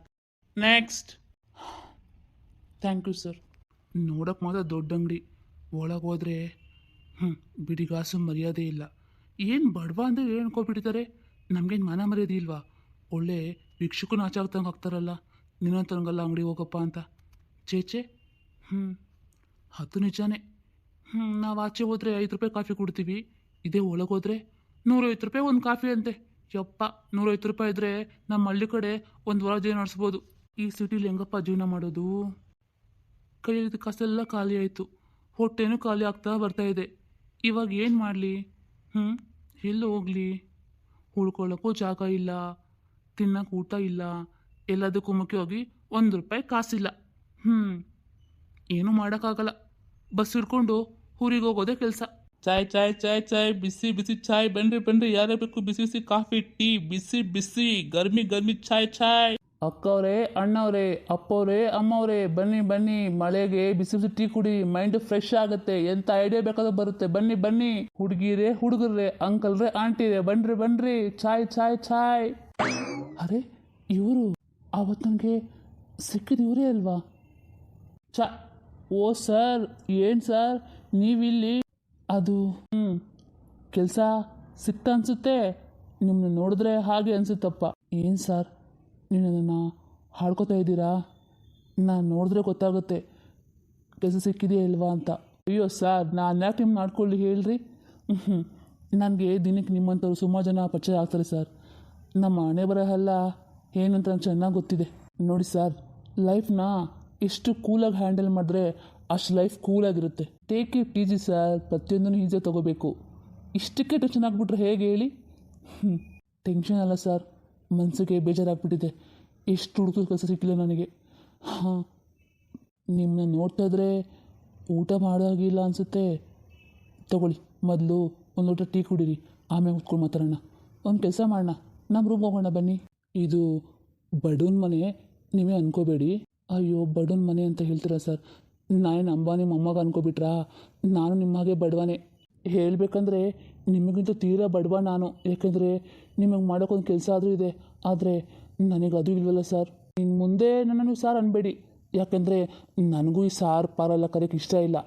Next. Thank you sir. ನೋಡೋಕ್ಕೆ ಮಾತ್ರ ದೊಡ್ಡ ಅಂಗಡಿ, ಒಳಗೆ ಹೋದರೆ ಬಿಡಿಗಾಸು ಮರ್ಯಾದೆ ಇಲ್ಲ. ಏನು ಬಡವ ಅಂದರೆ ಏನು ಅನ್ಕೊಬಿಟ್ಟಿದ್ದಾರೆ? ನಮಗೇನು ಮಾನ ಮರ್ಯಾದೆ ಇಲ್ವಾ? ಒಳ್ಳೆ ಭಿಕ್ಷುಕನ ಆಚಾಗ್ತಂಗೆ ಆಗ್ತಾರಲ್ಲ, ನಿನ್ನಂತಂಗಲ್ಲ ಅಂಗಡಿ ಹೋಗಪ್ಪ ಅಂತ. ಚೇಚೆ, ಅದು ನಿಜಾನೇ. ನಾವು ಆಚೆ ಹೋದರೆ 5 ರೂಪಾಯಿ ಕಾಫಿ ಕೊಡ್ತೀವಿ. ಇದೇ ಒಳಗೆ ಹೋದರೆ 150 ರೂಪಾಯಿ ಒಂದು ಕಾಫಿ ಅಂತೆ. ಯಪ್ಪ, 150 ರೂಪಾಯಿ ಇದ್ದರೆ ನಮ್ಮ ಹಳ್ಳಿ ಕಡೆ ಒಂದು ವಾರ ಜೀವನ ನಡೆಸ್ಬೋದು. ಈ ಸಿಟಿಲಿ ಹೆಂಗಪ್ಪ ಜೀವನ ಮಾಡೋದು? ಕೈಯಲ್ಲಿದ್ದ ಕಾಸೆಲ್ಲ ಖಾಲಿ ಆಯಿತು, ಹೊಟ್ಟೆನೂ ಖಾಲಿ ಆಗ್ತಾ ಬರ್ತಾಯಿದೆ. ಇವಾಗ ಏನು ಮಾಡಲಿ? ಎಲ್ಲೂ ಹೋಗಲಿ? ಉಳ್ಕೊಳ್ಳೋಕ್ಕೂ ಜಾಗ ಇಲ್ಲ, ತಿನ್ನೋಕೆ ಊಟ ಇಲ್ಲ, ಎಲ್ಲದಕ್ಕೂ ಮುಖ್ಯವಾಗಿ 1 ರೂಪಾಯಿ ಕಾಸಿಲ್ಲ. ಏನೂ ಮಾಡೋಕ್ಕಾಗಲ್ಲ. ಬಸ್ ಹಿಡ್ಕೊಂಡು ಊರಿಗೆ ಹೋಗೋದೇ ಕೆಲಸ. ಚಾಯ್ ಚಾಯ್ ಚಾಯ್ ಚಾಯ್, ಬಿಸಿ ಬಿಸಿ ಚಾಯ್, ಬನ್ರಿ ಯಾರೇ ಬೇಕು ಬಿಸಿ ಬಿಸಿ ಕಾಫಿ ಟೀ, ಬಿಸಿ ಬಿಸಿ ಗರ್ಮಿ ಚಾಯ್ ಚಾಯ್. ಅಕ್ಕವ್ರೆ, ಅಣ್ಣವ್ರೆ, ಅಪ್ಪವ್ರೆ, ಅಮ್ಮವ್ರೆ, ಬನ್ನಿ. ಮಳೆಗೆ ಬಿಸಿ ಬಿಸಿ ಟೀ ಕುಡಿ, ಮೈಂಡ್ ಫ್ರೆಶ್ ಆಗುತ್ತೆ. ಎಂಥ ಐಡಿಯಾ ಬೇಕಾದ್ರೂ ಬರುತ್ತೆ. ಬನ್ನಿ. ಹುಡುಗಿರೇ ಹುಡುಗರ್ರೆ, ಅಂಕಲ್ರೆ ಆಂಟಿರೇ, ಬನ್ರಿ. ಚಾಯ್ ಚಾಯ್ ಚಾಯ್. ಅರೆ, ಇವರು ಆವತ್ತು ನನಗೆ ಸಿಕ್ಕಿದ ಇವರೇ ಅಲ್ವಾ? ಓ ಸರ್, ಏನು ಸರ್ ನೀವಿಲ್ಲಿ? ಅದು ಕೆಲಸ ಸಿಕ್ತಾ ಅನಿಸುತ್ತೆ. ನಿಮ್ಮನ್ನ ನೋಡಿದ್ರೆ ಹಾಗೆ ಅನಿಸುತ್ತಪ್ಪ. ಏನು ಸರ್, ನೀವು ನನ್ನನ್ನು ಹಾಡ್ಕೋತಾ ಇದ್ದೀರಾ? ನಾನು ನೋಡಿದ್ರೆ ಗೊತ್ತಾಗುತ್ತೆ ಕೆಲಸ ಸಿಕ್ಕಿದೆಯಾ ಇಲ್ವಾ ಅಂತ. ಅಯ್ಯೋ ಸರ್, ನಾನು ಯಾಕೆ ನಿಮ್ಮನ್ನ ಆಡ್ಕೊಳ್ಳಿ ಹೇಳ್ರಿ? ನನಗೆ ದಿನಕ್ಕೆ ನಿಮ್ಮಂಥವ್ರು ಸುಮಾರು ಜನ ಪರಿಚಯ ಆಗ್ತಾರೆ ಸರ್. ನಮ್ಮ ಹಣೆ ಬರಹ ಎಲ್ಲ ಏನು ಅಂತ ನನಗೆ ಚೆನ್ನಾಗಿ ಗೊತ್ತಿದೆ. ನೋಡಿ ಸರ್, ಲೈಫ್ನ ಎಷ್ಟು ಕೂಲಾಗಿ ಹ್ಯಾಂಡಲ್ ಮಾಡಿದ್ರೆ ಅಷ್ಟು ಲೈಫ್ ಕೂಲಾಗಿರುತ್ತೆ. ಟೇಕ್ ಇಟ್ ಈಸಿ ಸರ್, ಪ್ರತಿಯೊಂದನ್ನು ಈಸಿಯಾಗಿ ತೊಗೋಬೇಕು. ಇಷ್ಟಕ್ಕೆ ಟೆನ್ಷನ್ ಆಗಿಬಿಟ್ರೆ ಹೇಗೆ ಹೇಳಿ? ಟೆನ್ಷನ್ ಅಲ್ಲ ಸರ್, ಮನಸ್ಸಿಗೆ ಬೇಜಾರಾಗ್ಬಿಟ್ಟಿದೆ. ಎಷ್ಟು ಹುಡುಕಿದ ಕೆಲಸ ಸಿಕ್ಕಿಲ್ಲ ನನಗೆ. ಹಾಂ, ನಿಮ್ಮನ್ನ ನೋಡ್ತಾ ಇದ್ರೆ ಊಟ ಮಾಡೋಗಿಲ್ಲ ಅನಿಸುತ್ತೆ. ತಗೊಳ್ಳಿ, ಮೊದಲು ಒಂದು ಲೋಟ ಟೀ ಕುಡೀರಿ, ಆಮೇಲೆ ಉತ್ಕೊಂಡು ಮಾತಾಡೋಣ. ಒಂದು ಕೆಲಸ ಮಾಡೋಣ, ನಮ್ಮ ರೂಮ್ಗೆ ಹೋಗೋಣ ಬನ್ನಿ. ಇದು ಬಡವನ ಮನೆ ನೀವೇ ಅನ್ಕೋಬೇಡಿ. ಅಯ್ಯೋ, ಬಡವನ ಮನೆ ಅಂತ ಹೇಳ್ತೀರಾ ಸರ್? ನಾನೇನು ಅಂಬಾನಿ ಮೊಮ್ಮಗ ಅನ್ಕೋಬಿಟ್ರಾ? ನಾನು ನಿಮ್ಮ ಹಾಗೆ ಬಡವನೇ. ಹೇಳಬೇಕಂದ್ರೆ ನಿಮಗಿಂತ ತೀರಾ ಬಡವ ನಾನು. ಯಾಕೆಂದರೆ ನಿಮಗೆ ಮಾಡೋಕ್ಕೊಂದು ಕೆಲಸ ಆದರೂ ಇದೆ, ಆದರೆ ನನಗೆ ಅದು ಇಲ್ವಲ್ಲ ಸರ್. ಇನ್ನು ಮುಂದೆ ನನ್ನನ್ನು ಸಾರ್ ಅನ್ಬೇಡಿ, ಯಾಕೆಂದರೆ ನನಗೂ ಈ ಸಾರು ಪಾರೆಲ್ಲ ಕರೆಯೋಕ್ಕೆ ಇಷ್ಟ ಇಲ್ಲ.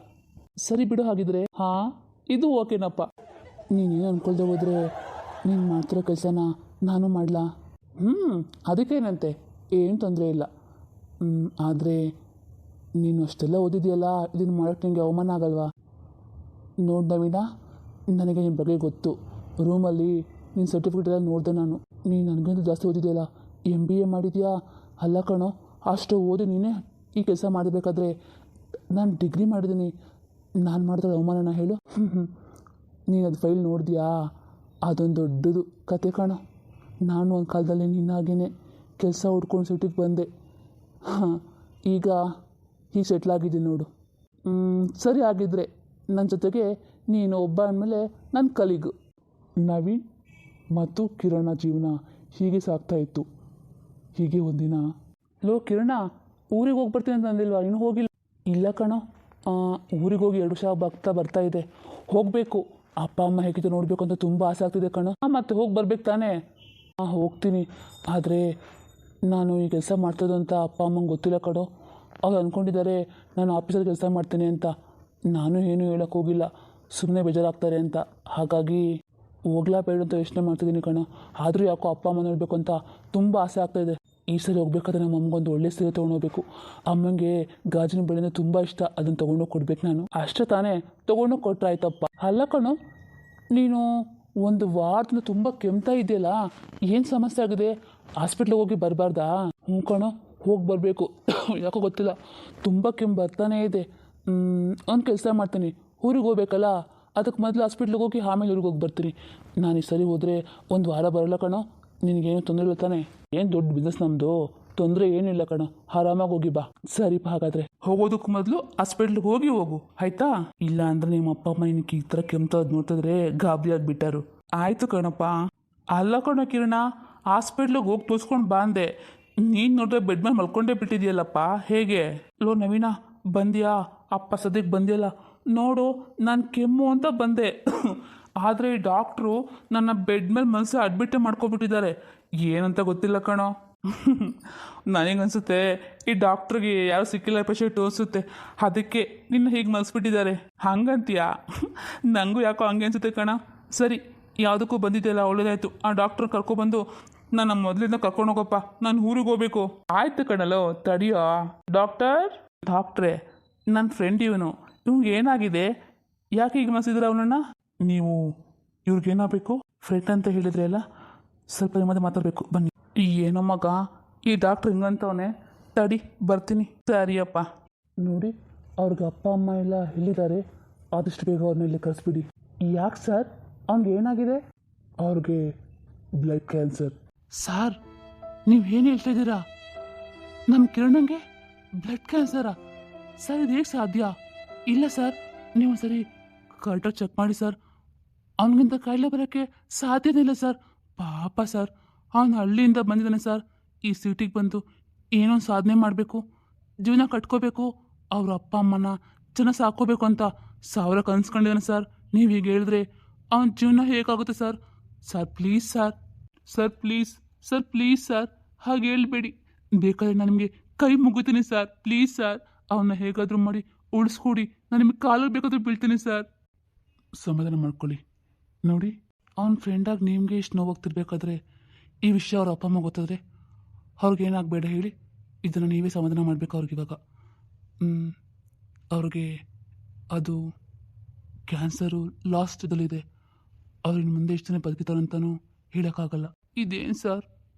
ಸರಿ ಬಿಡು ಹಾಗಿದ್ರೆ. ಹಾಂ, ಇದು ಓಕೆನಪ್ಪ. ನೀನೇನು ಅಂದ್ಕೊಳ್ದೆ ಹೋದರೆ ನೀನು ಮಾಡ್ತಿರೋ ಕೆಲಸನ ನಾನು ಮಾಡಲಾ? ಅದಕ್ಕೇನಂತೆ, ಏನು ತೊಂದರೆ ಇಲ್ಲ. ಆದರೆ ನೀನು ಅಷ್ಟೆಲ್ಲ ಓದಿದೆಯಲ್ಲ, ಇದನ್ನು ಮಾಡೋಕ್ಕೆ ನಿನಗೆ ಅವಮಾನ ಆಗಲ್ವಾ? ನೋಡಿ ನವೀನ, ನನಗೆ ನಿಮ್ಮ ಬಗ್ಗೆ ಗೊತ್ತು. ರೂಮಲ್ಲಿ ನಿನ್ನ ಸರ್ಟಿಫಿಕೇಟ್ ಎಲ್ಲ ನೋಡಿದೆ ನಾನು. ನೀನು ನನಗಿಂತ ಜಾಸ್ತಿ ಓದಿದೆಯಲ್ಲ, MBA ಮಾಡಿದ್ಯಾ? ಅಲ್ಲ ಕಣೋ, ಅಷ್ಟು ಓದಿ ನೀನೇ ಈ ಕೆಲಸ ಮಾಡಬೇಕಾದ್ರೆ ನಾನು ಡಿಗ್ರಿ ಮಾಡಿದ್ದೀನಿ. ನಾನು ಮಾಡಿದ್ರೆ ಅವಮಾನನ ಹೇಳು? ನೀನು ಅದು ಫೈಲ್ ನೋಡಿದ್ಯಾ? ಅದೊಂದು ದೊಡ್ಡದು ಕತೆ ಕಣೋ. ನಾನು ಒಂದು ಕಾಲದಲ್ಲಿ ನಿನ್ನಾಗೇ ಕೆಲಸ ಹುಡ್ಕೊಂಡು ಸಿಟಿಗೆ ಬಂದೆ. ಹಾಂ, ಈಗ ಹೀಗೆ ಸೆಟ್ಲಾಗಿದ್ದೀನಿ ನೋಡು. ಸರಿ, ಆಗಿದ್ದರೆ ನನ್ನ ಜೊತೆಗೆ ನೀನು ಒಬ್ಬ ಅಂದಮೇಲೆ ನನ್ನ ಕಲೀಗು. ನವೀನ್ ಮತ್ತು ಕಿರಣ ಜೀವನ ಹೀಗೆ ಸಾಗ್ತಾಯಿತ್ತು. ಹೀಗೆ ಒಂದಿನ, ಲೋ ಕಿರಣ, ಊರಿಗೆ ಹೋಗಿ ಬರ್ತೀನಿ ಅಂತ ಅಂದಿಲ್ವಾ? ಇನ್ನೂ ಹೋಗಿಲ್ಲ? ಇಲ್ಲ ಕಣೋ, ಊರಿಗೆ ಹೋಗಿ 2 ವರ್ಷ ಬರ್ತಾ ಇದೆ. ಹೋಗಬೇಕು. ಅಪ್ಪ ಅಮ್ಮ ಹೇಗಿದ್ದು ನೋಡಬೇಕು ಅಂತ ತುಂಬ ಆಸೆ ಆಗ್ತಿದೆ ಕಣೋ. ಮತ್ತೆ ಹೋಗಿ ಬರ್ಬೇಕು ತಾನೇ? ಹೋಗ್ತೀನಿ. ಆದರೆ ನಾನು ಈ ಕೆಲಸ ಮಾಡ್ತಿದ್ದು ಅಂತ ಅಪ್ಪ ಅಮ್ಮಂಗೆ ಗೊತ್ತಿಲ್ಲ ಕಣೋ. ಅವ್ರು ಅಂದ್ಕೊಂಡಿದ್ದಾರೆ ನಾನು ಆಫೀಸಲ್ಲಿ ಕೆಲಸ ಮಾಡ್ತೀನಿ ಅಂತ. ನಾನು ಏನೂ ಹೇಳೋಕ್ಕೆ ಹೋಗಿಲ್ಲ, ಸುಮ್ಮನೆ ಬೇಜಾರಾಗ್ತಾರೆ ಅಂತ. ಹಾಗಾಗಿ ಹೋಗ್ಲಾ ಬೇಡ ಅಂತ ಯೋಚನೆ ಮಾಡ್ತಿದ್ದೀನಿ ಕಣೋ. ಆದರೂ ಯಾಕೋ ಅಪ್ಪ ಅಮ್ಮ ನೋಡಬೇಕು ಅಂತ ತುಂಬ ಆಸೆ ಆಗ್ತಾಯಿದೆ. ಈ ಸಲ ಹೋಗ್ಬೇಕಾದ್ರೆ ನಮ್ಮ ಅಮ್ಮಗೊಂದು ಒಳ್ಳೆ ಸೀರೆ ತೊಗೊಂಡೋಗ್ಬೇಕು. ಅಮ್ಮಂಗೆ ಗಾಜಿನ ಬಳೆ ತುಂಬ ಇಷ್ಟ, ಅದನ್ನು ತೊಗೊಂಡೋಗಿ ಕೊಡ್ಬೇಕು ನಾನು. ಅಷ್ಟೇ ತಾನೇ? ತೊಗೊಂಡೋಗಿ ಕೊಟ್ಟರೆ ಆಯ್ತಪ್ಪ. ಅಲ್ಲ ಕಣೋ, ನೀನು ಒಂದು ವಾರದಿಂದ ತುಂಬ ಕೆಮ್ತಾ ಇದೆಯಲ್ಲ, ಏನು ಸಮಸ್ಯೆ ಆಗಿದೆ? ಹಾಸ್ಪಿಟ್ಲಿಗೆ ಹೋಗಿ ಬರಬಾರ್ದಾ? ಕಣೋ, ಹೋಗಿ ಬರಬೇಕು. ಯಾಕೋ ಗೊತ್ತಿಲ್ಲ, ತುಂಬ ಕೆಮ್ಮು ಬರ್ತಾನೇ ಇದೆ. ಒಂದು ಕೆಲಸ ಮಾಡ್ತೀನಿ, ಊರಿಗೆ ಹೋಗ್ಬೇಕಲ್ಲ, ಅದಕ್ಕೆ ಮೊದಲು ಹಾಸ್ಪಿಟ್ಲಿಗೆ ಹೋಗಿ ಆಮೇಲೆ ಊರಿಗೆ ಹೋಗಿ ಬರ್ತೀನಿ. ನಾನು ಈ ಸರಿ ಹೋದರೆ 1 ವಾರ ಬರೋಲ್ಲ ಕಣೋ. ನಿನಗೇನು ತೊಂದರೆ ಇಲ್ಲ ತಾನೆ? ಏನು ದೊಡ್ಡ ಬಿಸ್ನೆಸ್ ನಮ್ಮದು, ತೊಂದರೆ ಏನಿಲ್ಲ ಕಣೋ. ಆರಾಮಾಗಿ ಹೋಗಿ ಬಾ. ಸರಿಪ್ಪ, ಹಾಗಾದರೆ ಹೋಗೋದಕ್ಕೆ ಮೊದಲು ಹಾಸ್ಪಿಟ್ಲಿಗೆ ಹೋಗು, ಆಯಿತಾ? ಇಲ್ಲ ಅಂದರೆ ನಿಮ್ಮ ಅಪ್ಪ ಅಮ್ಮ ನಿನಗೆ ಈ ಥರ ಕೆಮ್ತೋದು ನೋಡ್ತಿದ್ರೆ ಗಾಬರಿ ಆಗಿಬಿಟ್ಟಾರು. ಆಯಿತು ಕಣಪ್ಪ. ಅಲ್ಲ ಕಣೋ ಕಿರಣ, ಹಾಸ್ಪಿಟ್ಲಿಗೆ ಹೋಗಿ ತೋರಿಸ್ಕೊಂಡು ಬಂದೆ. ನೀನು ನೋಡಿದ್ರೆ ಬೆಡ್ ಮೇಲೆ ಮಲ್ಕೊಂಡೇ ಬಿಟ್ಟಿದೆಯಲ್ಲಪ್ಪ, ಹೇಗೆ? ಲೋ ನವೀನ, ಬಂದ್ಯಾ? ಅಪ್ಪ ಸದ್ಯಕ್ಕೆ ಬಂದಿಯಲ್ಲ ನೋಡು, ನಾನು ಕೆಮ್ಮು ಅಂತ ಬಂದೆ. ಆದರೆ ಈ ಡಾಕ್ಟ್ರು ನನ್ನ ಬೆಡ್ ಮೇಲೆ ಮನಸ್ಸು ಅಡ್ಮಿಟ್ಟೇ ಮಾಡ್ಕೊಬಿಟ್ಟಿದ್ದಾರೆ. ಏನಂತ ಗೊತ್ತಿಲ್ಲ ಕಣೋ. ನನಗನ್ಸುತ್ತೆ ಈ ಡಾಕ್ಟ್ರಿಗೆ ಯಾರು ಸಿಕ್ಕಿಲ್ಲ ಪೇಷಂಟ್ ತೋರಿಸುತ್ತೆ, ಅದಕ್ಕೆ ನಿನ್ನ ಹೀಗೆ ಮಲ್ಸ್ಬಿಟ್ಟಿದ್ದಾರೆ. ಹಂಗಂತೀಯಾ? ನನಗೂ ಯಾಕೋ ಹಂಗೆ ಅನಿಸುತ್ತೆ ಕಣ. ಸರಿ, ಯಾವುದಕ್ಕೂ ಬಂದಿದೆಯಲ್ಲ, ಒಳ್ಳೇದಾಯಿತು. ಆ ಡಾಕ್ಟ್ರ್ ಕರ್ಕೊಬಂದು ನನ್ನ ಮೊದಲಿಂದ ಕರ್ಕೊಂಡೋಗಪ್ಪ, ನಾನು ಊರಿಗೆ ಹೋಗ್ಬೇಕು. ಆಯ್ತು ಕಣಲ್ಲೋ, ತಡಿಯೋ. ಡಾಕ್ಟ್ರೇ, ನನ್ನ ಫ್ರೆಂಡ್ ಇವನು ಏನಾಗಿದೆ? ಯಾಕೆ ಈಗ ಮನಸ್ಸಿದ್ರೆ ಅವನನ್ನು? ನೀವು ಇವ್ರಿಗೇನಾಗಬೇಕು? ಫ್ರೆಂಡ್ ಅಂತ ಹೇಳಿದ್ರೆ ಅಲ್ಲ, ಸ್ವಲ್ಪ ನಿಮ್ಮದೇ ಮಾತಾಡಬೇಕು, ಬನ್ನಿ. ಏನೋ ಮಗ, ಈ ಡಾಕ್ಟ್ರ್ ಹಿಂಗಂತವನೇ. ತಡಿ, ಬರ್ತೀನಿ. ಸರಿಯಪ್ಪ. ನೋಡಿ, ಅವ್ರಿಗೆ ಅಪ್ಪ ಅಮ್ಮ ಎಲ್ಲ ಹೇಳಿದ್ದಾರೆ, ಆದಷ್ಟು ಬೇಗ ಅವ್ರನ್ನ ಇಲ್ಲಿ ಕಳಿಸ್ಬಿಡಿ. ಯಾಕೆ ಸರ್? ಅವ್ನಿಗೆ ಏನಾಗಿದೆ? ಅವ್ರಿಗೆ ಬ್ಲಡ್ ಕ್ಯಾನ್ಸರ್. ಸರ್, ನೀವು ಏನು ಹೇಳ್ತಾ ಇದ್ದೀರಾ? ನಮ್ಮ ಕಿರಣಂಗೆ ಬ್ಲಡ್ ಕ್ಯಾನ್ಸರಾ? ಸರ್, ಇದು ಹೇಗೆ ಸಾಧ್ಯ? ಇಲ್ಲ ಸರ್, ನೀವು ಸರಿ ಕರೆಕ್ಟಾಗಿ ಚೆಕ್ ಮಾಡಿ ಸರ್. ಅವನಿಗಿಂತ ಕಾಯಿಲೆ ಬರೋಕ್ಕೆ ಸಾಧ್ಯನೇ ಇಲ್ಲ ಸರ್. ಪಾಪ ಸರ್, ಅವನು ಹಳ್ಳಿಯಿಂದ ಬಂದಿದ್ದಾನೆ ಸರ್. ಈ ಸಿಟಿಗೆ ಬಂದು ಏನೋ ಸಾಧನೆ ಮಾಡಬೇಕು, ಜೀವನ ಕಟ್ಕೋಬೇಕು, ಅವ್ರ ಅಪ್ಪ ಅಮ್ಮನ ಚೆನ್ನಾಗಿ ಸಾಕೋಬೇಕು ಅಂತ 1000 ಕನ್ಸ್ಕೊಂಡಿದ್ದಾನೆ ಸರ್. ನೀವು ಹೀಗೆ ಹೇಳಿದ್ರೆ ಅವನ ಜೀವನ ಹೇಗಾಗುತ್ತೆ sir? Sir please sir, sir please, sir please sir, ಹಾಗೆ ಹೇಳ್ಬೇಡಿ. ಬೇಕಾದ್ರೆ ನಾನು ನಿಮಗೆ ಕೈ ಮುಗಿತೀನಿ ಸರ್. ಪ್ಲೀಸ್ ಸರ್, ಅವನ್ನ ಹೇಗಾದರೂ ಮಾಡಿ ಉಳಿಸ್ಕೊಡಿ. ನಾನು ನಿಮಗೆ ಕಾಲಲ್ಲಿ ಬೇಕಾದರೂ ಬೀಳ್ತೀನಿ ಸರ್. ಸಮಾಧಾನ ಮಾಡ್ಕೊಳ್ಳಿ. ನೋಡಿ, ಅವ್ನ ಫ್ರೆಂಡಾಗಿ ನಿಮಗೆ ಇಷ್ಟು ನೋವಾಗ್ತಿರ್ಬೇಕಾದ್ರೆ ಈ ವಿಷಯ ಅವ್ರ ಅಪ್ಪ ಅಮ್ಮ ಗೊತ್ತಾದರೆ ಅವ್ರಿಗೇನಾಗಬೇಡ ಹೇಳಿ. ಇದನ್ನು ನೀವೇ ಸಮಾಧಾನ ಮಾಡಬೇಕು ಅವ್ರಿಗೆ. ಇವಾಗ ಅವ್ರಿಗೆ ಅದು ಕ್ಯಾನ್ಸರು ಲಾಸ್ಟ್ ಇದಲ್ಲಿದೆ. ಅವ್ರಿನ ಮುಂದೆ ಇಷ್ಟು ಜನ ಬದುಕಿತಾರಂತನೂ ಹೇಳೋಕ್ಕಾಗಲ್ಲ. ಇದೇನು ಸರ್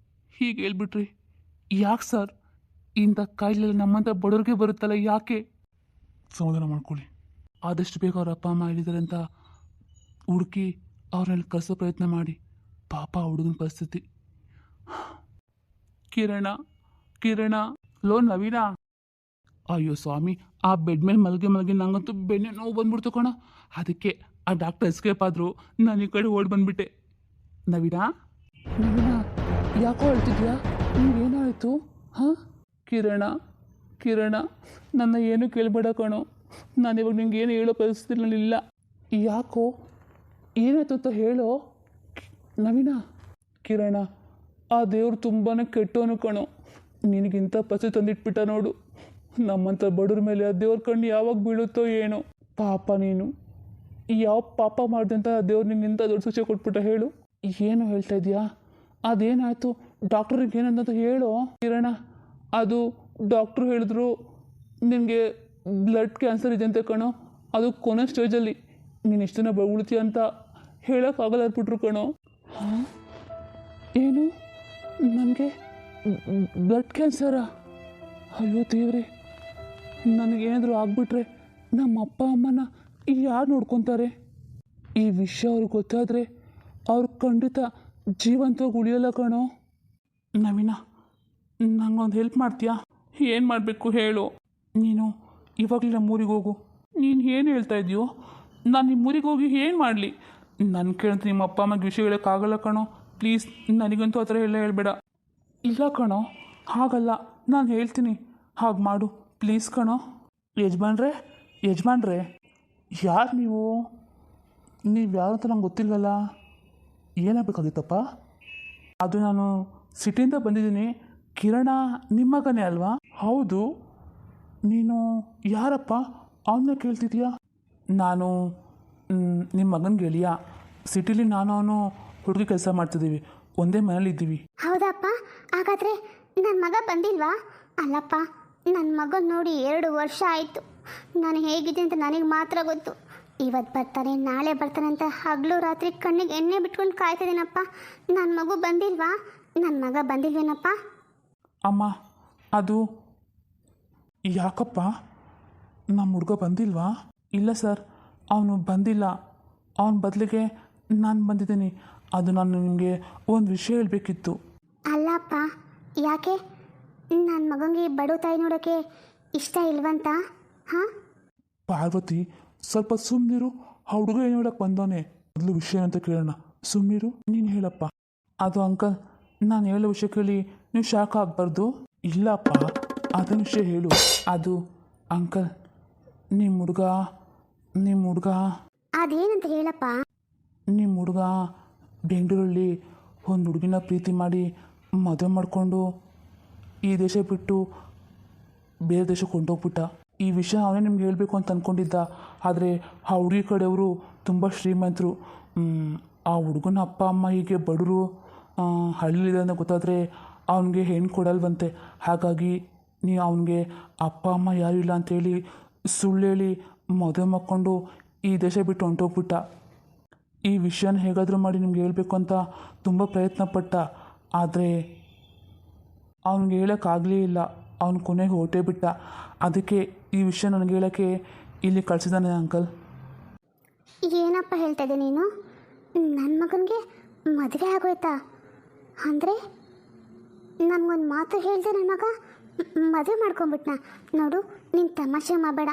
ಹೀಗೆ ಹೇಳ್ಬಿಟ್ರಿ? ಯಾಕೆ ಸರ್ ಇಂಥ ಕಾಯಿಲೆ ನಮ್ಮಂಥ ಬಡವ್ರಿಗೆ ಬರುತ್ತಲ್ಲ, ಯಾಕೆ? ಸಮಾಧಾನ ಮಾಡ್ಕೊಳ್ಳಿ. ಆದಷ್ಟು ಬೇಗ ಅವ್ರ ಅಪ್ಪ ಅಮ್ಮ ಹೇಳಿದ್ದಾರೆ ಅಂತ ಹುಡುಕಿ ಅವ್ರನ್ನೆಲ್ಲ ಕಳಿಸೋ ಪ್ರಯತ್ನ ಮಾಡಿ. ಪಾಪ ಹುಡುಗನ ಪರಿಸ್ಥಿತಿ ಕಿರಣ ಕಿರಣ ಲೋ ನವೀನ. ಅಯ್ಯೋ ಸ್ವಾಮಿ, ಆ ಬೆಡ್ ಮೇಲೆ ಮಲಗಿ ನಂಗಂತೂ ಬೆನ್ನೆ ನೋವು ಬಂದ್ಬಿಡ್ತು ಕಣ. ಅದಕ್ಕೆ ಆ ಡಾಕ್ಟರ್ ಎಸ್ಕೇಪ್ ಆದರು, ನಾನು ಈ ಕಡೆ ಓಡಿ ಬಂದ್ಬಿಟ್ಟೆ. ನವೀನ ನವೀನ, ಯಾಕೋ ಹೇಳ್ತಿದ್ಯಾ? ನೀವೇನಾಯಿತು? ಹಾಂ ಕಿರಣ ಕಿರಣ, ನನ್ನ ಏನು ಕೇಳಬೇಡ ಕಣೋ. ನಾನು ಇವಾಗ ನಿಂಗೆ ಏನು ಹೇಳೋ ಪರಿಸ್ಥಿತಿನಲ್ಲಿಲ್ಲ. ಯಾಕೋ, ಏನಾಯ್ತು ಅಂತ ಹೇಳೋ ನವೀನ. ಕಿರಣ, ಆ ದೇವ್ರು ತುಂಬಾ ಕೆಟ್ಟವನು ಕಣೋ. ನಿನಗಿಂತ ಪಸಿ ತಂದಿಟ್ಬಿಟ್ಟ ನೋಡು. ನಮ್ಮಂಥ ಬಡವ್ರ ಮೇಲೆ ಆ ದೇವ್ರ ಕಣ್ಣು ಯಾವಾಗ ಬೀಳುತ್ತೋ ಏನೋ. ಪಾಪ ನೀನು ಯಾವ ಪಾಪ ಮಾಡಿದೆ ಅಂತ ಆ ದೇವ್ರು ನಿಂಗಿಂತ ದೊಡ್ಡ ಶಿಕ್ಷೆ ಕೊಟ್ಬಿಟ್ಟ ಹೇಳು. ಏನು ಹೇಳ್ತಾ ಇದೆಯಾ? ಅದೇನಾಯಿತು? ಡಾಕ್ಟ್ರಿಗೆ ಏನಂತ ಹೇಳೋ ಕಿರಣ. ಅದು ಡಾಕ್ಟ್ರು ಹೇಳಿದ್ರು ನಿನಗೆ ಬ್ಲಡ್ ಕ್ಯಾನ್ಸರ್ ಇದೆ ಅಂತ ಕಣೋ. ಅದು ಕೊನೆ ಸ್ಟೇಜಲ್ಲಿ, ನೀನು ಎಷ್ಟು ದಿನ ಉಳಿತೀಯ ಅಂತ ಹೇಳೋಕ್ಕಾಗಲ್ಲ ಅಂದ್ಬಿಟ್ರು ಕಣೋ. ಹಾಂ, ಏನು ನನಗೆ ಬ್ಲಡ್ ಕ್ಯಾನ್ಸರಾ? ಅಯ್ಯೋ ದೇವ್ರೆ, ನನಗೇನಾದರೂ ಆಗ್ಬಿಟ್ರೆ ನಮ್ಮ ಅಪ್ಪ ಅಮ್ಮನ ಯಾರು ನೋಡ್ಕೊತಾರೆ? ಈ ವಿಷಯ ಅವ್ರಿಗೆ ಗೊತ್ತಾದರೆ ಅವ್ರು ಖಂಡಿತ ಜೀವಂತವಾಗಿ ಉಳಿಯೋಲ್ಲ ಕಣೋ. ನವೀನ, ನಂಗೊಂದು ಹೆಲ್ಪ್ ಮಾಡ್ತೀಯಾ? ಏನು ಮಾಡಬೇಕು ಹೇಳು. ನೀನು ಇವಾಗಲೇ ನಮ್ಮೂರಿಗೆ ಹೋಗು. ನೀನು ಏನು ಹೇಳ್ತಾ ಇದೆಯೋ? ನಾನು ನಿಮ್ಮೂರಿಗೆ ಹೋಗಿ ಏನು ಮಾಡಲಿ? ನನ್ನ ಕೇಳಿದ್ರೆ ನಿಮ್ಮ ಅಪ್ಪ ಅಮ್ಮಗೆ ವಿಷಯ ಹೇಳೋಕ್ಕಾಗಲ್ಲ ಕಣೋ. ಪ್ಲೀಸ್, ನನಗಂತೂ ಆ ಥರ ಎಲ್ಲ ಹೇಳ್ಬೇಡ. ಇಲ್ಲ ಕಣೋ, ಹಾಗಲ್ಲ, ನಾನು ಹೇಳ್ತೀನಿ, ಹಾಗೆ ಮಾಡು ಪ್ಲೀಸ್ ಕಣೋ. ಯಜಮಾನ್ರೆ ಯಾರು ನೀವು ಯಾರು ಅಂತ ನಂಗೆ ಗೊತ್ತಿಲ್ವಲ್ಲ. ಏನಾಗಬೇಕಾಗಿತ್ತಪ್ಪ? ಅದು ನಾನು ಸಿಟಿಯಿಂದ ಬಂದಿದ್ದೀನಿ. ಕಿರಣ ನಿಮ್ಮ ಮಗನೇ ಅಲ್ವಾ? ಹೌದು. ನೀನು ಯಾರಪ್ಪ? ಅವನ್ನ ಕೇಳ್ತಿದ್ಯಾ? ನಾನು ನಿಮ್ಮ ಮಗನ ಗೆಳೆಯ. ಸಿಟಿಲಿ ನಾನು ಅವನು ಹುಡುಗಿ ಕೆಲಸ ಮಾಡ್ತಿದ್ದೀವಿ, ಒಂದೇ ಮನೇಲಿದ್ದೀವಿ. ಹೌದಪ್ಪ, ಹಾಗಾದರೆ ನನ್ನ ಮಗ ಬಂದಿಲ್ವಾ? ಅಲ್ಲಪ್ಪ, ನನ್ನ ಮಗನ ನೋಡಿ 2 ವರ್ಷ ಆಯಿತು. ನಾನು ಹೇಗಿದೆ ಅಂತ ನನಗೆ ಮಾತ್ರ ಗೊತ್ತು. ಇವತ್ತು ಬರ್ತಾನೆ, ನಾಳೆ ಬರ್ತಾನೆ ಅಂತ ಹಗಲು ರಾತ್ರಿ ಕಣ್ಣಿಗೆ ಎಣ್ಣೆ ಬಿಟ್ಕೊಂಡು ಕಾಯ್ತಿದ್ದೀನಪ್ಪ. ನನ್ನ ಮಗು ಬಂದಿಲ್ವಾ? ನನ್ನ ಮಗ ಬಂದಿಲ್ವೇನಪ್ಪ? ಅಮ್ಮ, ಅದು ಯಾಕಪ್ಪ? ನಮ್ಮ ಹುಡುಗ ಬಂದಿಲ್ವಾ? ಇಲ್ಲ ಸರ್, ಅವನು ಬಂದಿಲ್ಲ. ಅವನ ಬದಲಿಗೆ ನಾನು ಬಂದಿದ್ದೀನಿ. ಅದು ನಾನು ನಿಮಗೆ ಒಂದು ವಿಷಯ ಹೇಳಬೇಕಿತ್ತು. ಅಲ್ಲಪ್ಪ, ಯಾಕೆ? ನನ್ನ ಮಗನಿಗೆ ಬಡವ ತಾಯಿ ನೋಡೋಕ್ಕೆ ಇಷ್ಟ ಇಲ್ವಂತ? ಹಾಂ ಪಾರ್ವತಿ, ಸ್ವಲ್ಪ ಸುಮ್ಮನಿರು. ಆ ಹುಡುಗ ಏನು ಹೇಳಕ್ಕೆ ಬಂದವನೇ, ಮೊದಲು ವಿಷಯ ಅಂತ ಕೇಳೋಣ. ಸುಮ್ಮನಿರು, ನೀನು ಹೇಳಪ್ಪ. ಅದು ಅಂಕಲ್, ನಾನು ಹೇಳೋ ವಿಷಯ ಕೇಳಿ ನೀವು ಶಾಕ್ ಆಗಬಾರ್ದು. ಇಲ್ಲಪ್ಪ, ಅದನ್ನ ವಿಷಯ ಹೇಳು. ಅದು ಅಂಕಲ್, ನಿಮ್ಮ ಹುಡುಗ ಅದೇನಂತ ಹೇಳಪ್ಪ. ನಿಮ್ಮ ಹುಡುಗ ಬೆಂಗಳೂರಲ್ಲಿ ಒಂದು ಹುಡುಗಿನ ಪ್ರೀತಿ ಮಾಡಿ ಮದುವೆ ಮಾಡಿಕೊಂಡು ಈ ದೇಶ ಬಿಟ್ಟು ಬೇರೆ ದೇಶಕ್ಕೆ ಕೊಂಡೋಗ್ಬಿಟ್ಟ. ಈ ವಿಷಯ ಅವನೇ ನಿಮ್ಗೆ ಹೇಳಬೇಕು ಅಂತ ಅಂದ್ಕೊಂಡಿದ್ದ. ಆದರೆ ಆ ಹುಡುಗಿ ಕಡೆಯವರು ತುಂಬ ಶ್ರೀಮಂತರು. ಆ ಹುಡುಗನ ಅಪ್ಪ ಅಮ್ಮ ಹೀಗೆ ಬಡವರು, ಹಳ್ಳಿಲಿದೆ ಅಂತ ಗೊತ್ತಾದರೆ ಅವನಿಗೆ ಹೆಣ್ಣು ಕೊಡಲ್ವಂತೆ. ಹಾಗಾಗಿ ನೀವು ಅವನಿಗೆ ಅಪ್ಪ ಅಮ್ಮ ಯಾರೂ ಇಲ್ಲ ಅಂಥೇಳಿ ಸುಳ್ಳು ಹೇಳಿ ಮದುವೆ ಮಾಡಿಕೊಂಡು ಈ ದೇಶ ಬಿಟ್ಟು ಹೊಂಟೋಗ್ಬಿಟ್ಟ. ಈ ವಿಷಯನ ಹೇಗಾದರೂ ಮಾಡಿ ನಿಮ್ಗೆ ಹೇಳಬೇಕು ಅಂತ ತುಂಬ ಪ್ರಯತ್ನ ಪಟ್ಟ. ಆದರೆ ಅವನಿಗೆ ಹೇಳೋಕ್ಕಾಗಲೇ ಇಲ್ಲ. ಅವನು ಕೊನೆಗೆ ಹೊರಟೇ ಬಿಟ್ಟ. ಅದಕ್ಕೆ ಈ ವಿಷಯ ನನಗೆ ಹೇಳೋಕ್ಕೆ ಇಲ್ಲಿ ಕಳಿಸಿದ್ದಾನೆ ಅಂಕಲ್. ಏನಪ್ಪ ಹೇಳ್ತಾ ಇದ್ದೆ ನೀನು? ನನ್ನ ಮಗನಿಗೆ ಮದುವೆ ಆಗೋಯ್ತಾ? ಅಂದರೆ ನನಗೊಂದು ಮಾತು ಹೇಳಿದೆ, ನನ್ನ ಮಗ ಮದುವೆ ಮಾಡ್ಕೊಂಬಿಟ್ನ? ನೋಡು, ನೀನು ತಮಾಷೆ ಮಾಡಬೇಡ.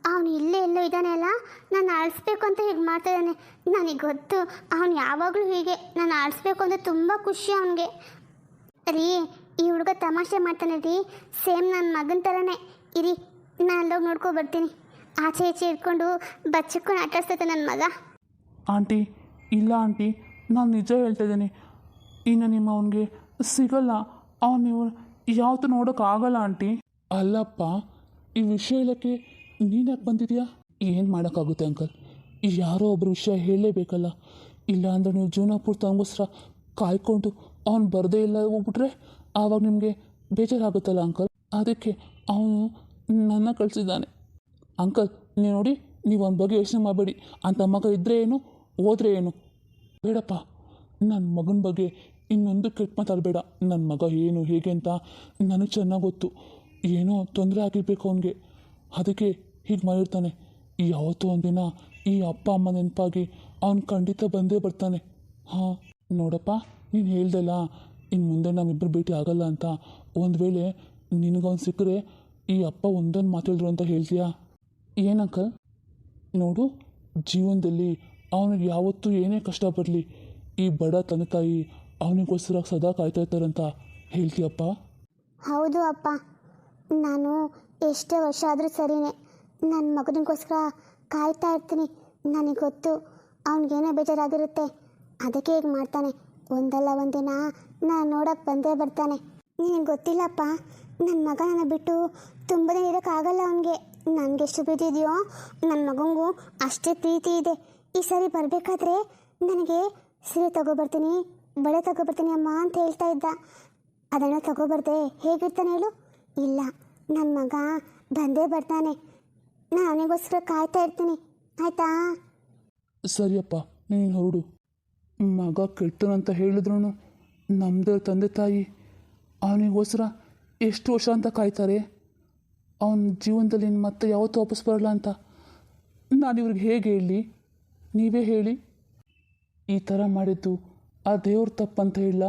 ಅವನು ಇಲ್ಲೇ ಎಲ್ಲೋ ಇದ್ದಾನೆ ಅಲ್ಲ, ನಾನು ಆಡಿಸ್ಬೇಕು ಅಂತ ಹೀಗೆ ಮಾಡ್ತಾಯಿದ್ದಾನೆ. ನನಗೆ ಗೊತ್ತು, ಅವನು ಯಾವಾಗಲೂ ಹೀಗೆ ನಾನು ಆಡಿಸ್ಬೇಕು ಅಂದರೆ ತುಂಬ ಖುಷಿ ಅವನಿಗೆ. ರೀ, ಈ ಹುಡುಗ ತಮಾಷೆ ಮಾಡ್ತಾನೆ ರೀ, ಸೇಮ್ ನನ್ನ ಮಗನ ಥರನೇ. ಇರಿ, ನಾನು ಅಲ್ಲೋಗಿ ನೋಡ್ಕೊ ಬರ್ತೀನಿ. ಆಚೆ ಈಚೆ ಇಟ್ಕೊಂಡು ಬಚ್ಚಿಕೊಂಡು ಆಟಾಡ್ಸ್ತೈತೆ ನನ್ನ ಮಗ. ಆಂಟಿ, ಇಲ್ಲ ಆಂಟಿ, ನಾನು ನಿಜ ಹೇಳ್ತಾ ಇದ್ದೀನಿ. ಇನ್ನು ನಿಮ್ಮ ಅವನಿಗೆ ಸಿಗಲ್ಲ. ಅವನು ನೀವು ಯಾವತ್ತೂ ನೋಡೋಕ್ಕಾಗಲ್ಲ ಆಂಟಿ. ಅಲ್ಲಪ್ಪ, ಈ ವಿಷಯ ಹೇಳೋಕ್ಕೆ ನೀನು ಯಾಕೆ ಬಂದಿದೆಯಾ? ಏನು ಮಾಡೋಕ್ಕಾಗುತ್ತೆ ಅಂಕಲ್, ಯಾರೋ ಒಬ್ಬರು ವಿಷಯ ಹೇಳಲೇಬೇಕಲ್ಲ. ಇಲ್ಲ ಅಂದರೆ ನೀವು ಜೀವನ ಪೂರ್ತಿ ಅವನಿಗೋಸ್ಕರ ಕಾಯ್ಕೊಂಡು ಅವ್ನು ಬರದೇ ಇಲ್ಲ ಹೋಗ್ಬಿಟ್ರೆ ಆವಾಗ ನಿಮಗೆ ಬೇಜಾರಾಗುತ್ತಲ್ಲ ಅಂಕಲ್. ಅದಕ್ಕೆ ಅವನು ನನ್ನ ಕಳಿಸಿದ್ದಾನೆ. ಅಂಕಲ್, ನೀವು ನೋಡಿ, ನೀವು ಅವನ ಬಗ್ಗೆ ಯೋಚನೆ ಮಾಡಬೇಡಿ. ಅಂಥ ಮಗ ಇದ್ದರೆ ಏನು, ಹೋದರೆ ಏನು. ಬೇಡಪ್ಪ, ನನ್ನ ಮಗನ ಬಗ್ಗೆ ಇನ್ನೊಂದು ಕೆಟ್ಟ ಮಾತಾಡಬೇಡ. ನನ್ನ ಮಗ ಏನು ಹೇಗೆ ಅಂತ ನನಗೆ ಚೆನ್ನಾಗಿ ಗೊತ್ತು. ಏನೋ ತೊಂದರೆ ಆಗಿರ್ಬೇಕು ಅವನಿಗೆ, ಅದಕ್ಕೆ ಹೀಗೆ ಮಾಡಿರ್ತಾನೆ. ಯಾವತ್ತೂ ಒಂದಿನ ಈ ಅಪ್ಪ ಅಮ್ಮ ನೆನಪಾಗಿ ಅವನು ಖಂಡಿತ ಬಂದೇ ಬರ್ತಾನೆ. ಹಾಂ ನೋಡಪ್ಪ, ನೀನು ಹೇಳ್ದಲ್ಲ, ಇನ್ನು ಮುಂದೆ ನಮ್ಮಿಬ್ಬರು ಭೇಟಿ ಆಗಲ್ಲ ಅಂತ ಒಂದು ವೇಳೆ ನಿನಗವ್ನು ಸಿಕ್ಕರೆ ಈ ಅಪ್ಪ ಒಂದೊಂದು ಮಾತಾಡಿದ್ರು ಅಂತ ಹೇಳ್ತೀಯಾ? ಏನಂಕಲ್? ನೋಡು, ಜೀವನದಲ್ಲಿ ಅವನಿಗೆ ಯಾವತ್ತೂ ಏನೇ ಕಷ್ಟ ಬರಲಿ ಈ ಬಡ ತಂದೆ ತಾಯಿ ಅವನಿಗೋಸ್ಕರ ಸದಾ ಕಾಯ್ತಾ ಇರ್ತಾರಂತ ಹೇಳ್ತೀಯಪ್ಪ? ಹೌದು ಅಪ್ಪ, ನಾನು ಎಷ್ಟೇ ವರ್ಷ ಆದರೂ ಸರಿಯೇ ನನ್ನ ಮಗನಿಗೋಸ್ಕರ ಕಾಯ್ತಾ ಇರ್ತೀನಿ. ನನಗೆ ಗೊತ್ತು ಅವನಿಗೇನೋ ಬೇಜಾರಾಗಿರುತ್ತೆ, ಅದಕ್ಕೆ ಈಗ ಮಾಡ್ತಾನೆ. ಒಂದಲ್ಲ ಒಂದಿನ ನಾನು ನೋಡೋಕ್ಕೆ ಬಂದೇ ಬರ್ತಾನೆ. ನಿನಗೆ ಗೊತ್ತಿಲ್ಲಪ್ಪ, ನನ್ನ ಮಗ ನನ್ನ ಬಿಟ್ಟು ತುಂಬ ದಿನ ಇರೋಕ್ಕಾಗಲ್ಲ ಅವನಿಗೆ. ನನಗೆಷ್ಟು ಪ್ರೀತಿ ಇದೆಯೋ ನನ್ನ ಮಗನಿಗೂ ಅಷ್ಟೇ ಪ್ರೀತಿ ಇದೆ. ಈ ಸರಿ ಬರಬೇಕಾದ್ರೆ ನನಗೆ ಸೀರೆ ತಗೊಬರ್ತೀನಿ, ಬಳೆ ತಗೊಬರ್ತೀನಿ ಅಮ್ಮ ಅಂತ ಹೇಳ್ತಾ ಇದ್ದ. ಅದನ್ನು ತಗೊಬರ್ದೆ ಹೇಗಿರ್ತಾನೆ ಹೇಳು? ಇಲ್ಲ, ನನ್ನ ಮಗ ಬಂದೇ ಬರ್ತಾನೆ. ನಾನು ಅವನಿಗೋಸ್ಕರ ಕಾಯ್ತಾ ಇರ್ತೀನಿ, ಆಯಿತಾ? ಸರಿಯಪ್ಪ, ನೀನು ಹೊರಡು. ಮಗ ಕೆಟ್ಟನಂತ ಹೇಳಿದ್ರು ನಮ್ಮದೇ ತಂದೆ ತಾಯಿ ಅವನಿಗೋಸ್ಕರ ಎಷ್ಟು ವರ್ಷ ಅಂತ ಕಾಯ್ತಾರೆ. ಅವನ ಜೀವನದಲ್ಲಿ ಮತ್ತೆ ಯಾವತ್ತೂ ವಾಪಸ್ ಬರಲ್ಲ ಅಂತ ನಾನು ಇವ್ರಿಗೆ ಹೇಗೆ ಹೇಳಲಿ? ನೀವೇ ಹೇಳಿ. ಈ ಥರ ಮಾಡಿದ್ದು ಆ ದೇವ್ರ ತಪ್ಪಂತ ಹೇಳಲ್ಲ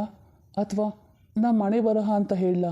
ಅಥವಾ ನಮ್ಮ ಮನೆ ಬರಹ ಅಂತ ಹೇಳಲ್ಲ?